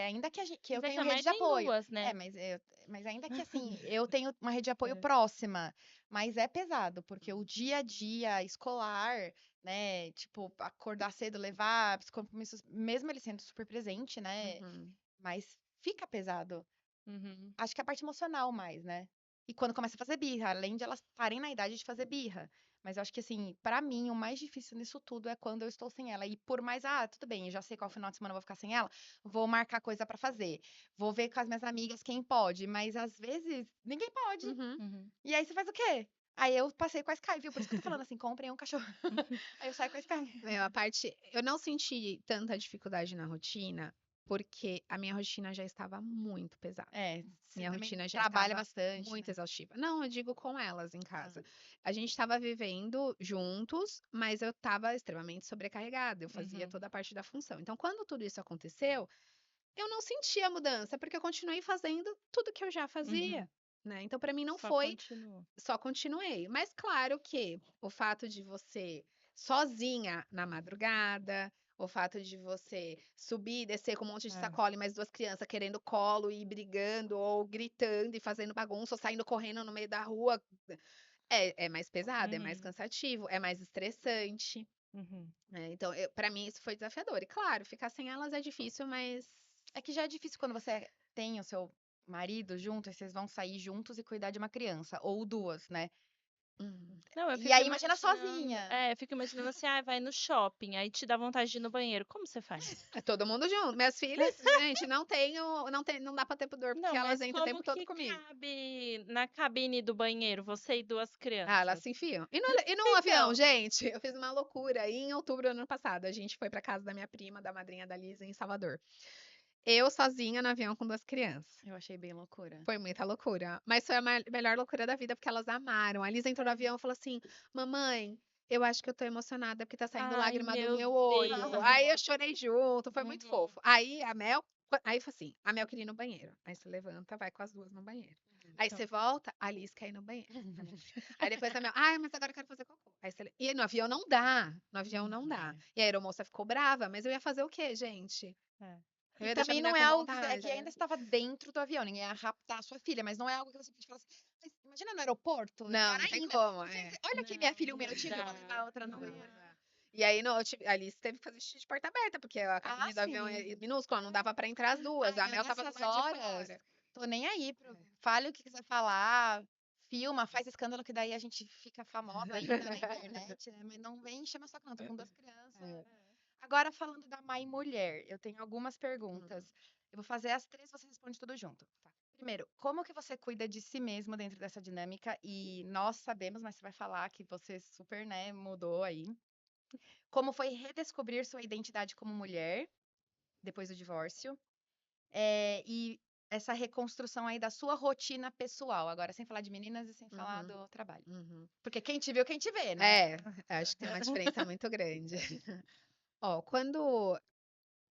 [SPEAKER 1] ainda que eu
[SPEAKER 2] Mas é que
[SPEAKER 1] tenho
[SPEAKER 2] a
[SPEAKER 1] rede
[SPEAKER 2] Mai
[SPEAKER 1] de
[SPEAKER 2] tem
[SPEAKER 1] apoio.
[SPEAKER 2] duas, né?
[SPEAKER 1] Mas ainda que assim, eu tenho uma rede de apoio
[SPEAKER 2] É.
[SPEAKER 1] próxima, mas é pesado, porque o dia a dia escolar, né? Tipo, acordar cedo, levar os compromissos, mesmo ele sendo super presente, né?
[SPEAKER 3] Uhum.
[SPEAKER 1] Mas fica pesado.
[SPEAKER 2] Uhum.
[SPEAKER 1] Acho que é a parte emocional mais, né? E quando começa a fazer birra, além de elas estarem na idade de fazer birra. Mas eu acho que, assim, pra mim, o mais difícil nisso tudo é quando eu estou sem ela. E por mais, tudo bem, eu já sei qual final de semana eu vou ficar sem ela, vou marcar coisa pra fazer. Vou ver com as minhas amigas quem pode. Mas às vezes, ninguém pode.
[SPEAKER 3] Uhum.
[SPEAKER 2] Uhum.
[SPEAKER 1] E aí você faz o quê? Aí eu passei com a Sky, viu? Por isso que eu tô falando assim, comprem um cachorro. Aí eu saio com a Sky.
[SPEAKER 3] Meu, eu não senti tanta dificuldade na rotina, porque a minha rotina já estava muito pesada.
[SPEAKER 1] Você
[SPEAKER 3] Minha
[SPEAKER 1] também
[SPEAKER 3] rotina já
[SPEAKER 1] trabalha
[SPEAKER 3] estava
[SPEAKER 1] bastante,
[SPEAKER 3] muito
[SPEAKER 1] né?
[SPEAKER 3] exaustiva. Não, eu digo com elas em
[SPEAKER 1] Ah,
[SPEAKER 3] casa. A gente estava vivendo juntos, mas eu estava extremamente sobrecarregada. Eu fazia
[SPEAKER 2] Uhum.
[SPEAKER 3] toda a parte da função. Então, quando tudo isso aconteceu, eu não senti a mudança, porque eu continuei fazendo tudo que eu já fazia.
[SPEAKER 2] Uhum.
[SPEAKER 3] Né? Então, para mim, não
[SPEAKER 2] Só
[SPEAKER 3] foi,
[SPEAKER 2] continua.
[SPEAKER 3] só continuei. Mas claro que o fato de você sozinha na madrugada, o fato de você subir e descer com um monte de
[SPEAKER 2] É.
[SPEAKER 3] sacola e mais duas crianças querendo colo e brigando, ou gritando e fazendo bagunça, ou saindo correndo no meio da rua, é mais pesado, é mais
[SPEAKER 2] Uhum.
[SPEAKER 3] cansativo, é mais estressante.
[SPEAKER 2] Uhum.
[SPEAKER 3] Né? Então, para mim, isso foi desafiador. E claro, ficar sem elas é difícil, mas.
[SPEAKER 1] É que já é difícil quando você tem o seu marido junto, e vocês vão sair juntos e cuidar de uma criança, ou duas, né?
[SPEAKER 2] Não, eu
[SPEAKER 1] E
[SPEAKER 2] fico
[SPEAKER 1] aí imagina
[SPEAKER 2] imaginando.
[SPEAKER 1] sozinha.
[SPEAKER 2] Eu fico imaginando assim, vai no shopping, aí te dá vontade de ir no banheiro. Como você faz?
[SPEAKER 3] É todo mundo junto. Minhas filhas, gente, não dá pra ter pudor, porque
[SPEAKER 2] Não,
[SPEAKER 3] elas
[SPEAKER 2] mas
[SPEAKER 3] entram o tempo
[SPEAKER 2] como
[SPEAKER 3] todo
[SPEAKER 2] que
[SPEAKER 3] comigo.
[SPEAKER 2] cabe na cabine do banheiro, você e duas
[SPEAKER 3] Ah, elas
[SPEAKER 2] crianças?
[SPEAKER 3] se enfiam. E no avião,
[SPEAKER 1] Então,
[SPEAKER 3] gente, eu fiz uma loucura. E em outubro do ano passado, a gente foi pra casa da minha prima, da madrinha da Lisa, em Salvador. Eu sozinha no avião com duas crianças.
[SPEAKER 1] eu achei bem loucura.
[SPEAKER 3] Foi muita loucura. Mas foi a melhor loucura da vida, porque elas amaram. A Lisa entrou no avião e falou assim: Mamãe, eu acho que eu tô emocionada porque tá saindo
[SPEAKER 2] Ai,
[SPEAKER 3] lágrima do
[SPEAKER 2] meu
[SPEAKER 3] meu olho.
[SPEAKER 2] Deus.
[SPEAKER 3] Aí eu chorei junto, foi muito
[SPEAKER 2] Uhum.
[SPEAKER 3] fofo. Aí a Mel. Aí foi assim: a Mel queria ir no banheiro. Aí você levanta, vai com as duas no banheiro. Aí
[SPEAKER 2] Então,
[SPEAKER 3] você volta, a Liz quer ir no banheiro. Aí depois a Mel, mas agora eu quero fazer cocô. Aí você... E no avião não dá. No avião não dá. E a aeromoça ficou brava, mas eu ia fazer o quê, gente?
[SPEAKER 2] é.
[SPEAKER 3] Eu
[SPEAKER 1] E
[SPEAKER 3] ia deixar a
[SPEAKER 1] também
[SPEAKER 3] menina
[SPEAKER 1] não é
[SPEAKER 3] com
[SPEAKER 1] algo que é
[SPEAKER 3] vontade.
[SPEAKER 1] que ainda estava dentro do avião, ninguém ia raptar a sua filha, mas não é algo que você pode falar assim, "Mas imagina no aeroporto,
[SPEAKER 3] Não,
[SPEAKER 1] pior
[SPEAKER 3] não tem
[SPEAKER 1] ainda.
[SPEAKER 3] como.
[SPEAKER 1] Gente,
[SPEAKER 3] É.
[SPEAKER 1] olha aqui minha
[SPEAKER 2] Não,
[SPEAKER 1] filha, o meu
[SPEAKER 2] não
[SPEAKER 1] tio, eu vou levar
[SPEAKER 2] dá.
[SPEAKER 1] a outra no
[SPEAKER 3] Não
[SPEAKER 1] banheiro.
[SPEAKER 3] dá. E aí a Alice teve que fazer xixi de porta aberta, porque a
[SPEAKER 1] Ah,
[SPEAKER 3] cabine do avião é
[SPEAKER 1] sim.
[SPEAKER 3] minúscula, não dava pra entrar as duas. A
[SPEAKER 1] Ai, eu
[SPEAKER 3] Mel tava do
[SPEAKER 1] nessas
[SPEAKER 3] lado de
[SPEAKER 1] horas,
[SPEAKER 3] fora.
[SPEAKER 1] tô nem aí fale o que quiser falar, filma, faz escândalo que daí a gente fica famosa ainda na internet, né? Mas não vem encher meu saco não, tô com duas crianças.
[SPEAKER 3] É.
[SPEAKER 1] Agora falando da mãe mulher, eu tenho algumas
[SPEAKER 3] Hum,
[SPEAKER 1] perguntas. Eu vou fazer as três, você responde tudo junto.
[SPEAKER 3] tá.
[SPEAKER 1] Primeiro, como que você cuida de si mesmo dentro dessa dinâmica? E nós sabemos, mas você vai falar que você super, né, mudou aí. Como foi redescobrir sua identidade como mulher depois do divórcio? E essa reconstrução aí da sua rotina pessoal, agora sem falar de meninas e sem falar
[SPEAKER 3] Uhum,
[SPEAKER 1] do trabalho.
[SPEAKER 3] uhum.
[SPEAKER 1] Porque quem te viu, quem te vê, né?
[SPEAKER 3] Acho que tem uma diferença muito grande. Ó, quando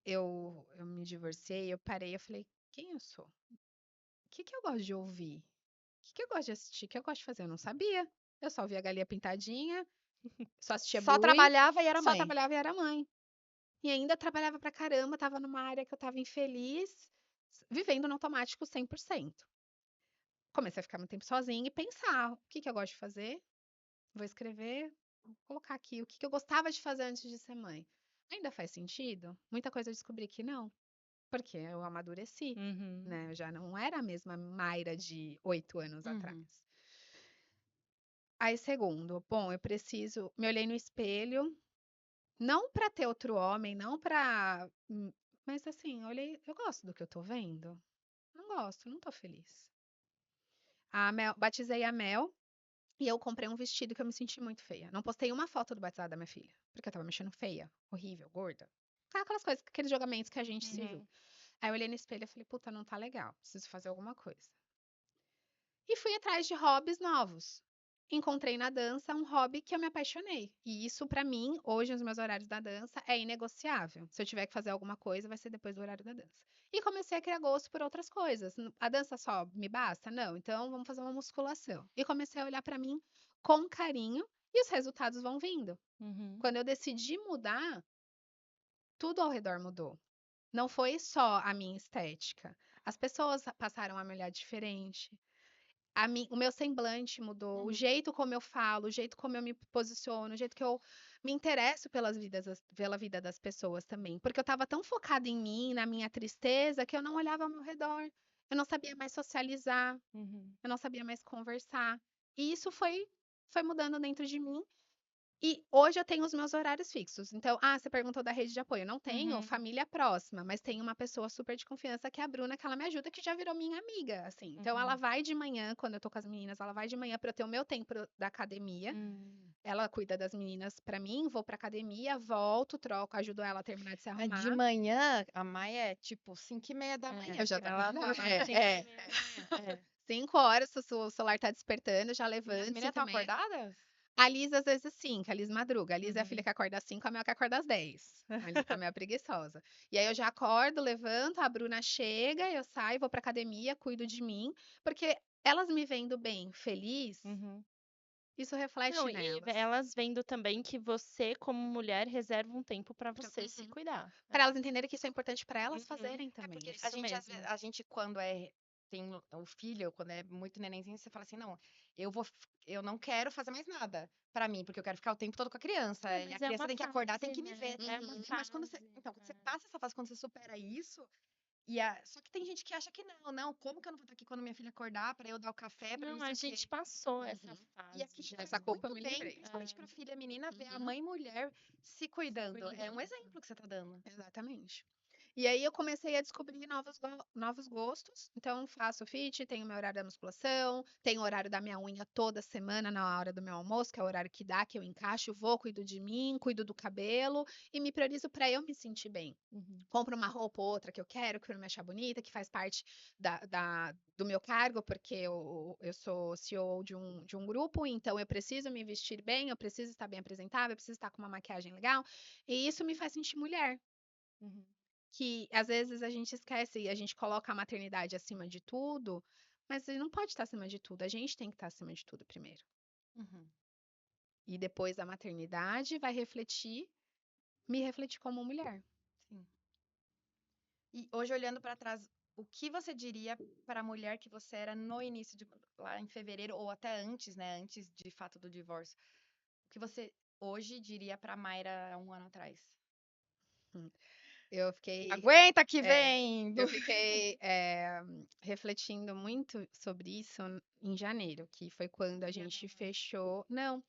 [SPEAKER 3] eu me divorciei, eu parei, eu falei, quem eu sou? O que que eu gosto de ouvir? O que que eu gosto de assistir? O que eu gosto de fazer? Eu não sabia. Eu só via Galinha Pintadinha, só assistia
[SPEAKER 1] Só
[SPEAKER 3] Bluey,
[SPEAKER 1] trabalhava e era
[SPEAKER 3] só
[SPEAKER 1] mãe.
[SPEAKER 3] trabalhava e era mãe. E ainda trabalhava pra caramba, tava numa área que eu tava infeliz, vivendo no automático 100%. Comecei a ficar muito tempo sozinha e pensar, o que que eu gosto de fazer? Vou escrever, vou colocar aqui o que que eu gostava de fazer antes de ser mãe. Ainda faz sentido? Muita coisa eu descobri que não, porque eu amadureci,
[SPEAKER 2] Uhum.
[SPEAKER 3] né? Eu já não era a mesma Mayra de 8 anos
[SPEAKER 1] Uhum.
[SPEAKER 3] atrás. Aí, segundo, bom, eu preciso. Me olhei no espelho, não pra ter outro homem, não pra. Mas assim, olhei, eu gosto do que eu tô vendo? Não gosto, não tô feliz. Batizei a Mel e eu comprei um vestido que eu me senti muito feia. Não postei uma foto do batizado da minha filha, porque eu tava me achando feia, horrível, gorda. Aquelas coisas, aqueles jogamentos que a gente se
[SPEAKER 2] Uhum.
[SPEAKER 3] julga. Aí eu olhei no espelho e falei, puta, não tá legal, preciso fazer alguma coisa. E fui atrás de hobbies novos. Encontrei na dança um hobby que eu me apaixonei. E isso, pra mim, hoje, nos meus horários da dança, é inegociável. Se eu tiver que fazer alguma coisa, vai ser depois do horário da dança. E comecei a criar gosto por outras coisas. A dança só me basta? Não. Então, vamos fazer uma musculação. E comecei a olhar pra mim com carinho e os resultados vão vindo.
[SPEAKER 2] Uhum.
[SPEAKER 3] Quando eu decidi mudar, tudo ao redor mudou. Não foi só a minha estética. As pessoas passaram a me olhar diferente. O meu semblante mudou, o
[SPEAKER 2] Uhum.
[SPEAKER 3] jeito como eu falo, o jeito como eu me posiciono, o jeito que eu me interesso pela vida das pessoas também. Porque eu estava tão focada em mim, na minha tristeza, que eu não olhava ao meu redor. Eu não sabia mais socializar,
[SPEAKER 2] Uhum.
[SPEAKER 3] eu não sabia mais conversar. E isso foi mudando dentro de mim. E hoje eu tenho os meus horários fixos. Então, você perguntou da rede de apoio. Eu não tenho
[SPEAKER 2] Uhum.
[SPEAKER 3] família próxima, mas tenho uma pessoa super de confiança que é a Bruna, que ela me ajuda, que já virou minha amiga, assim. Então, ela
[SPEAKER 2] Uhum.
[SPEAKER 3] vai de manhã, quando eu tô com as meninas, ela vai de manhã para eu ter o meu tempo da academia.
[SPEAKER 2] Hum.
[SPEAKER 3] Ela cuida das meninas pra mim, vou pra academia, volto, troco, ajudo ela a terminar de se
[SPEAKER 1] É, de
[SPEAKER 3] arrumar.
[SPEAKER 1] manhã, a Maia é tipo 5h30 da manhã, eu já tô
[SPEAKER 2] Ela
[SPEAKER 1] acordada.
[SPEAKER 2] fala
[SPEAKER 1] É,
[SPEAKER 2] 5h30
[SPEAKER 1] é.
[SPEAKER 2] da manhã.
[SPEAKER 3] 5 horas, se o celular tá despertando, eu já
[SPEAKER 1] E as
[SPEAKER 3] levanto,
[SPEAKER 1] meninas estão
[SPEAKER 3] 5h30.
[SPEAKER 1] acordadas?
[SPEAKER 3] A Liz, às vezes, sim, que a Liz madruga. A Liz é a filha
[SPEAKER 2] Uhum.
[SPEAKER 3] que acorda às 5, a Mel que acorda às 10. A Liz tá meio preguiçosa. E aí eu já acordo, levanto, a Bruna chega, eu saio, vou pra academia, cuido de mim, porque elas me vendo bem, feliz,
[SPEAKER 2] Uhum.
[SPEAKER 3] isso
[SPEAKER 2] Não,
[SPEAKER 3] reflete
[SPEAKER 2] e
[SPEAKER 3] nelas.
[SPEAKER 2] elas vendo também que você, como mulher, reserva um tempo pra você se
[SPEAKER 3] Uhum.
[SPEAKER 2] cuidar.
[SPEAKER 3] Pra elas entenderem que isso é importante pra elas
[SPEAKER 2] Uhum.
[SPEAKER 3] fazerem
[SPEAKER 1] É
[SPEAKER 3] também.
[SPEAKER 1] porque a
[SPEAKER 2] Isso
[SPEAKER 1] gente,
[SPEAKER 2] mesmo.
[SPEAKER 1] a gente quando tem o filho, quando é muito nenenzinho, você fala assim, não, eu não quero fazer mais nada pra mim, porque eu quero ficar o tempo todo com a criança. E a
[SPEAKER 2] Mas é
[SPEAKER 1] criança
[SPEAKER 2] uma
[SPEAKER 1] tem que acordar, tem
[SPEAKER 2] fase,
[SPEAKER 1] que me
[SPEAKER 2] né?
[SPEAKER 1] ver.
[SPEAKER 2] É uma
[SPEAKER 3] Uhum.
[SPEAKER 1] Mas quando
[SPEAKER 2] fase.
[SPEAKER 1] então, quando você
[SPEAKER 2] É.
[SPEAKER 1] passa essa fase, quando você supera isso, só que tem gente que acha que não, como que eu não vou estar aqui quando minha filha acordar pra eu dar o café, pra não
[SPEAKER 2] Não, a
[SPEAKER 1] sei o quê.
[SPEAKER 2] gente passou essa
[SPEAKER 3] Uhum.
[SPEAKER 1] E
[SPEAKER 2] fase
[SPEAKER 1] aqui
[SPEAKER 2] já.
[SPEAKER 3] Essa
[SPEAKER 1] faz
[SPEAKER 3] culpa eu
[SPEAKER 1] muito
[SPEAKER 3] me
[SPEAKER 1] bem,
[SPEAKER 3] livrei.
[SPEAKER 1] principalmente pra filha menina, ver a
[SPEAKER 3] Uhum.
[SPEAKER 1] mãe mulher se cuidando. É um
[SPEAKER 2] Cuidando.
[SPEAKER 1] exemplo que você tá dando.
[SPEAKER 3] Exatamente. E aí eu comecei a descobrir novos gostos. Então, faço fit, tenho meu horário da musculação, tenho o horário da minha unha toda semana na hora do meu almoço, que é o horário que dá, que eu encaixo, vou, cuido de mim, cuido do cabelo e me priorizo para eu me sentir bem.
[SPEAKER 2] Uhum.
[SPEAKER 3] Compro uma roupa ou outra que eu quero me achar bonita, que faz parte do meu cargo, porque eu sou CEO de um grupo, então eu preciso me vestir bem, eu preciso estar bem apresentável, eu preciso estar com uma maquiagem legal, e isso me faz sentir mulher.
[SPEAKER 2] Uhum.
[SPEAKER 3] Que às vezes a gente esquece e a gente coloca a maternidade acima de tudo, mas ele não pode estar acima de tudo, a gente tem que estar acima de tudo primeiro.
[SPEAKER 1] Uhum.
[SPEAKER 3] E depois a maternidade vai me refletir como mulher.
[SPEAKER 1] Sim. E hoje, olhando pra trás, o que você diria para a mulher que você era no início lá em fevereiro, ou até antes, né? Antes de fato do divórcio. O que você hoje diria pra Mayra há um ano atrás?
[SPEAKER 3] Hum. Eu fiquei,
[SPEAKER 1] Aguenta que
[SPEAKER 3] é,
[SPEAKER 1] vem!
[SPEAKER 3] eu fiquei refletindo muito sobre isso em janeiro, que foi quando a
[SPEAKER 2] Dia da
[SPEAKER 3] gente
[SPEAKER 2] mãe.
[SPEAKER 3] fechou. Não,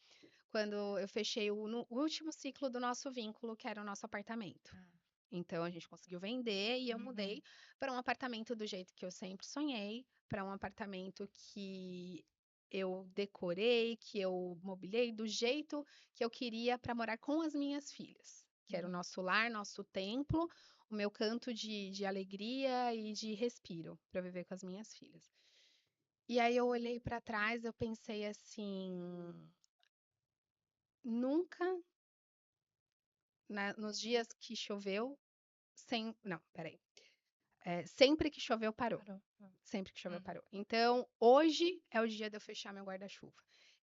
[SPEAKER 3] quando eu fechei o último ciclo do nosso vínculo, que era o nosso apartamento.
[SPEAKER 1] Ah,
[SPEAKER 3] Então a gente conseguiu vender e eu
[SPEAKER 2] Uhum.
[SPEAKER 3] mudei para um apartamento do jeito que eu sempre sonhei, para um apartamento que eu decorei, que eu mobilei do jeito que eu queria para morar com as minhas filhas, que era o
[SPEAKER 2] Uhum.
[SPEAKER 3] nosso lar, nosso templo, o meu canto de alegria e de respiro para viver com as minhas filhas. E aí eu olhei para trás, eu pensei assim, nunca nos dias que choveu, não, peraí. Sempre que choveu, parou.
[SPEAKER 2] Parou.
[SPEAKER 3] Sempre que choveu,
[SPEAKER 2] Uhum.
[SPEAKER 3] parou. Então, hoje é o dia de eu fechar meu guarda-chuva.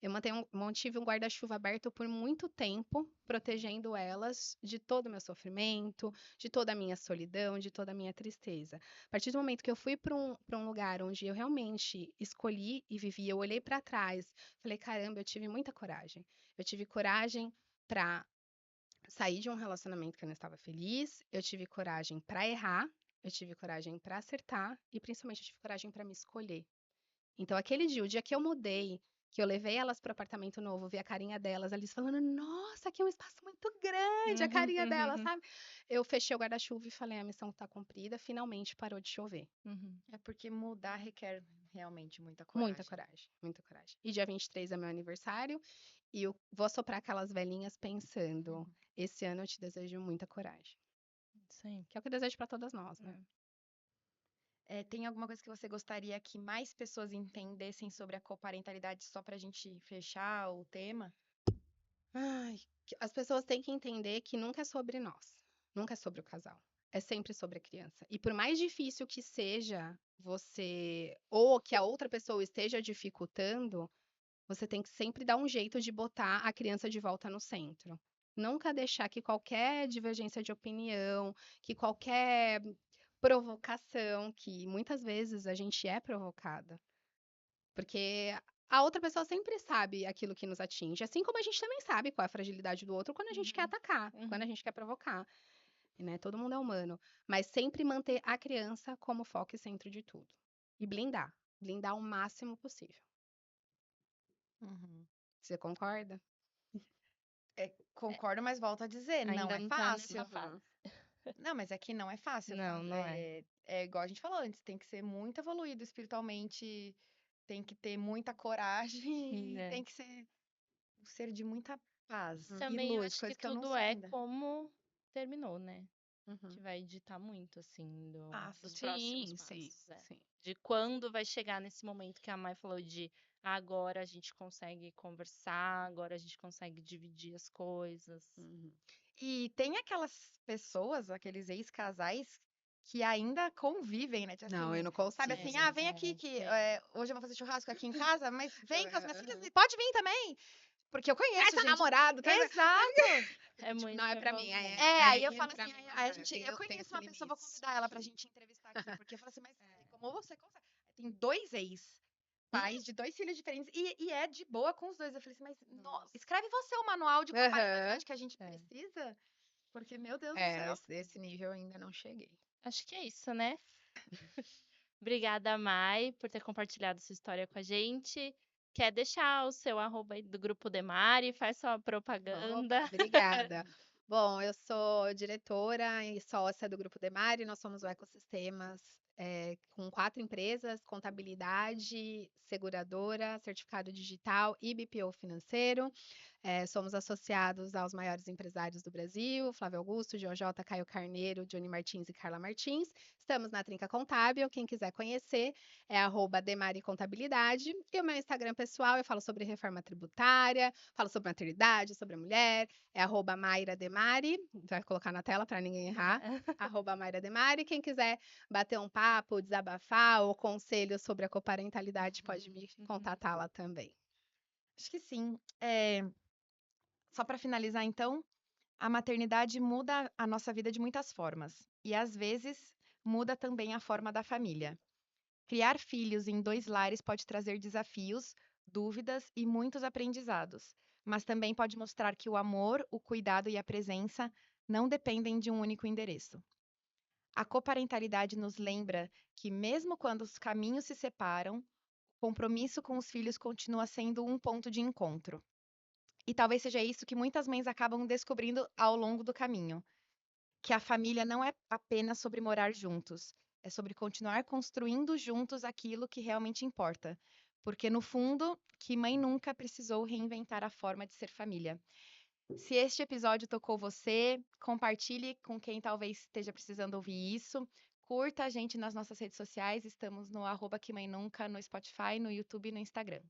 [SPEAKER 3] Eu mantive um guarda-chuva aberto por muito tempo, protegendo elas de todo o meu sofrimento, de toda a minha solidão, de toda a minha tristeza. A partir do momento que eu fui para um lugar onde eu realmente escolhi e vivi, eu olhei para trás, falei: caramba, eu tive muita coragem. Eu tive coragem para sair de um relacionamento que eu não estava feliz, eu tive coragem para errar, eu tive coragem para acertar e principalmente eu tive coragem para me escolher. Então, aquele dia, o dia que eu mudei, que eu levei elas para o apartamento novo, vi a carinha delas, eles falando: Nossa, aqui é um espaço muito grande, a
[SPEAKER 2] Uhum.
[SPEAKER 3] carinha delas,
[SPEAKER 2] Uhum.
[SPEAKER 3] sabe? Eu fechei o guarda-chuva e falei: A missão está cumprida, finalmente parou de chover.
[SPEAKER 2] Uhum.
[SPEAKER 1] é porque mudar requer realmente muita
[SPEAKER 3] Muita
[SPEAKER 1] coragem.
[SPEAKER 3] coragem, muita coragem. E dia 23 é meu aniversário e eu vou soprar aquelas velhinhas pensando:
[SPEAKER 1] Uhum.
[SPEAKER 3] Esse ano eu te desejo muita coragem.
[SPEAKER 2] Isso aí.
[SPEAKER 3] Que é o que eu desejo para todas nós, né?
[SPEAKER 2] É.
[SPEAKER 1] Tem alguma coisa que você gostaria que mais pessoas entendessem sobre a coparentalidade, só pra gente fechar o tema?
[SPEAKER 3] Ai, as pessoas têm que entender que nunca é sobre nós, nunca é sobre o casal. É sempre sobre a criança. E por mais difícil que seja você, ou que a outra pessoa esteja dificultando, você tem que sempre dar um jeito de botar a criança de volta no centro. Nunca deixar que qualquer divergência de opinião, que qualquer provocação, que muitas vezes a gente é provocada. Porque a outra pessoa sempre sabe aquilo que nos atinge, assim como a gente também sabe qual é a fragilidade do outro quando a gente quer atacar, quando a gente quer provocar, né? Todo mundo é humano, mas sempre manter a criança como foco e centro de tudo. E blindar o máximo possível.
[SPEAKER 1] Uhum.
[SPEAKER 3] Você concorda?
[SPEAKER 1] Concordo, mas volto a dizer, não
[SPEAKER 2] Ainda
[SPEAKER 1] é
[SPEAKER 2] não tá nessa
[SPEAKER 1] fácil.
[SPEAKER 2] fase.
[SPEAKER 1] Não, mas é que não é fácil.
[SPEAKER 2] Não, não é.
[SPEAKER 1] É igual a gente falou antes, tem que ser muito evoluído espiritualmente, tem que ter muita coragem e
[SPEAKER 2] É.
[SPEAKER 1] tem que ser um ser de muita paz e
[SPEAKER 2] Também eu
[SPEAKER 1] luz,
[SPEAKER 2] acho que
[SPEAKER 1] coisa que eu não
[SPEAKER 2] tudo
[SPEAKER 1] sou
[SPEAKER 2] é
[SPEAKER 1] ainda.
[SPEAKER 2] como terminou, né?
[SPEAKER 3] Uhum.
[SPEAKER 2] Que vai ditar muito, assim,
[SPEAKER 1] Ah,
[SPEAKER 2] dos
[SPEAKER 1] sim.
[SPEAKER 2] próximos
[SPEAKER 3] Sim,
[SPEAKER 2] passos. É.
[SPEAKER 3] sim.
[SPEAKER 2] De quando vai chegar nesse momento que a Mai falou de agora a gente consegue conversar, agora a gente consegue dividir as coisas.
[SPEAKER 3] Uhum.
[SPEAKER 1] E tem aquelas pessoas, aqueles ex-casais que ainda convivem, né? Tipo
[SPEAKER 3] Não, eu
[SPEAKER 1] assim,
[SPEAKER 3] não
[SPEAKER 1] sabe
[SPEAKER 3] consigo,
[SPEAKER 1] assim,
[SPEAKER 3] gente.
[SPEAKER 1] vem aqui que
[SPEAKER 2] tem.
[SPEAKER 1] hoje eu vou fazer churrasco aqui em casa, mas vem com as minhas filhas
[SPEAKER 3] Aham.
[SPEAKER 1] e pode vir também. Porque eu
[SPEAKER 3] Traz
[SPEAKER 1] conheço,
[SPEAKER 3] seu
[SPEAKER 1] gente.
[SPEAKER 3] namorado, traz.
[SPEAKER 1] Exato!
[SPEAKER 2] É
[SPEAKER 3] Tipo,
[SPEAKER 2] muito
[SPEAKER 3] não é pra mim.
[SPEAKER 2] envolvente.
[SPEAKER 1] Aí eu
[SPEAKER 3] Aí
[SPEAKER 1] falo
[SPEAKER 3] pra
[SPEAKER 1] assim,
[SPEAKER 3] mim
[SPEAKER 1] aí
[SPEAKER 3] não dá.
[SPEAKER 1] eu
[SPEAKER 3] Tem
[SPEAKER 1] conheço
[SPEAKER 3] esse
[SPEAKER 1] uma pessoa, vou
[SPEAKER 3] limite.
[SPEAKER 1] convidar ela pra gente entrevistar aqui, porque eu falo assim, mas como você consegue? Tem 2 pais de 2 filhos diferentes e é de boa com os 2. Eu falei assim, mas
[SPEAKER 3] Nossa.
[SPEAKER 1] escreve você o manual de
[SPEAKER 3] Aham.
[SPEAKER 1] coparentalidade que a gente
[SPEAKER 2] É.
[SPEAKER 1] precisa, porque, meu Deus do céu.
[SPEAKER 3] Esse nível eu ainda não cheguei.
[SPEAKER 2] Acho que é isso, né? Obrigada, Mai, por ter compartilhado sua história com a gente. Quer deixar o seu arroba aí do Grupo Demari? Faz sua propaganda.
[SPEAKER 3] Opa, obrigada. Bom, eu sou diretora e sócia do Grupo Demari. Nós somos o Ecossistemas com 4 empresas: contabilidade, seguradora, certificado digital e BPO financeiro. Somos associados aos maiores empresários do Brasil: Flávio Augusto, J. Caio Carneiro, Johnny Martins e Carla Martins. Estamos na Trinca Contábil. Quem quiser conhecer é @Demari Contabilidade. E o meu Instagram pessoal, eu falo sobre reforma tributária, falo sobre maternidade, sobre a mulher, é @Mayra Demari. Vai colocar na tela para ninguém errar. @Mayra Demari. Quem quiser bater um papo, desabafar ou conselho sobre a coparentalidade, pode me contatar lá também.
[SPEAKER 1] Acho que sim. Só para finalizar, então, a maternidade muda a nossa vida de muitas formas. E às vezes muda também a forma da família. Criar filhos em 2 lares pode trazer desafios, dúvidas e muitos aprendizados, mas também pode mostrar que o amor, o cuidado e a presença não dependem de um único endereço. A coparentalidade nos lembra que, mesmo quando os caminhos se separam, o compromisso com os filhos continua sendo um ponto de encontro. E talvez seja isso que muitas mães acabam descobrindo ao longo do caminho, que a família não é apenas sobre morar juntos, é sobre continuar construindo juntos aquilo que realmente importa. Porque, no fundo, que mãe nunca precisou reinventar a forma de ser família. Se este episódio tocou você, compartilhe com quem talvez esteja precisando ouvir isso. Curta a gente nas nossas redes sociais, estamos no @QueMãeNunca, no Spotify, no YouTube e no Instagram.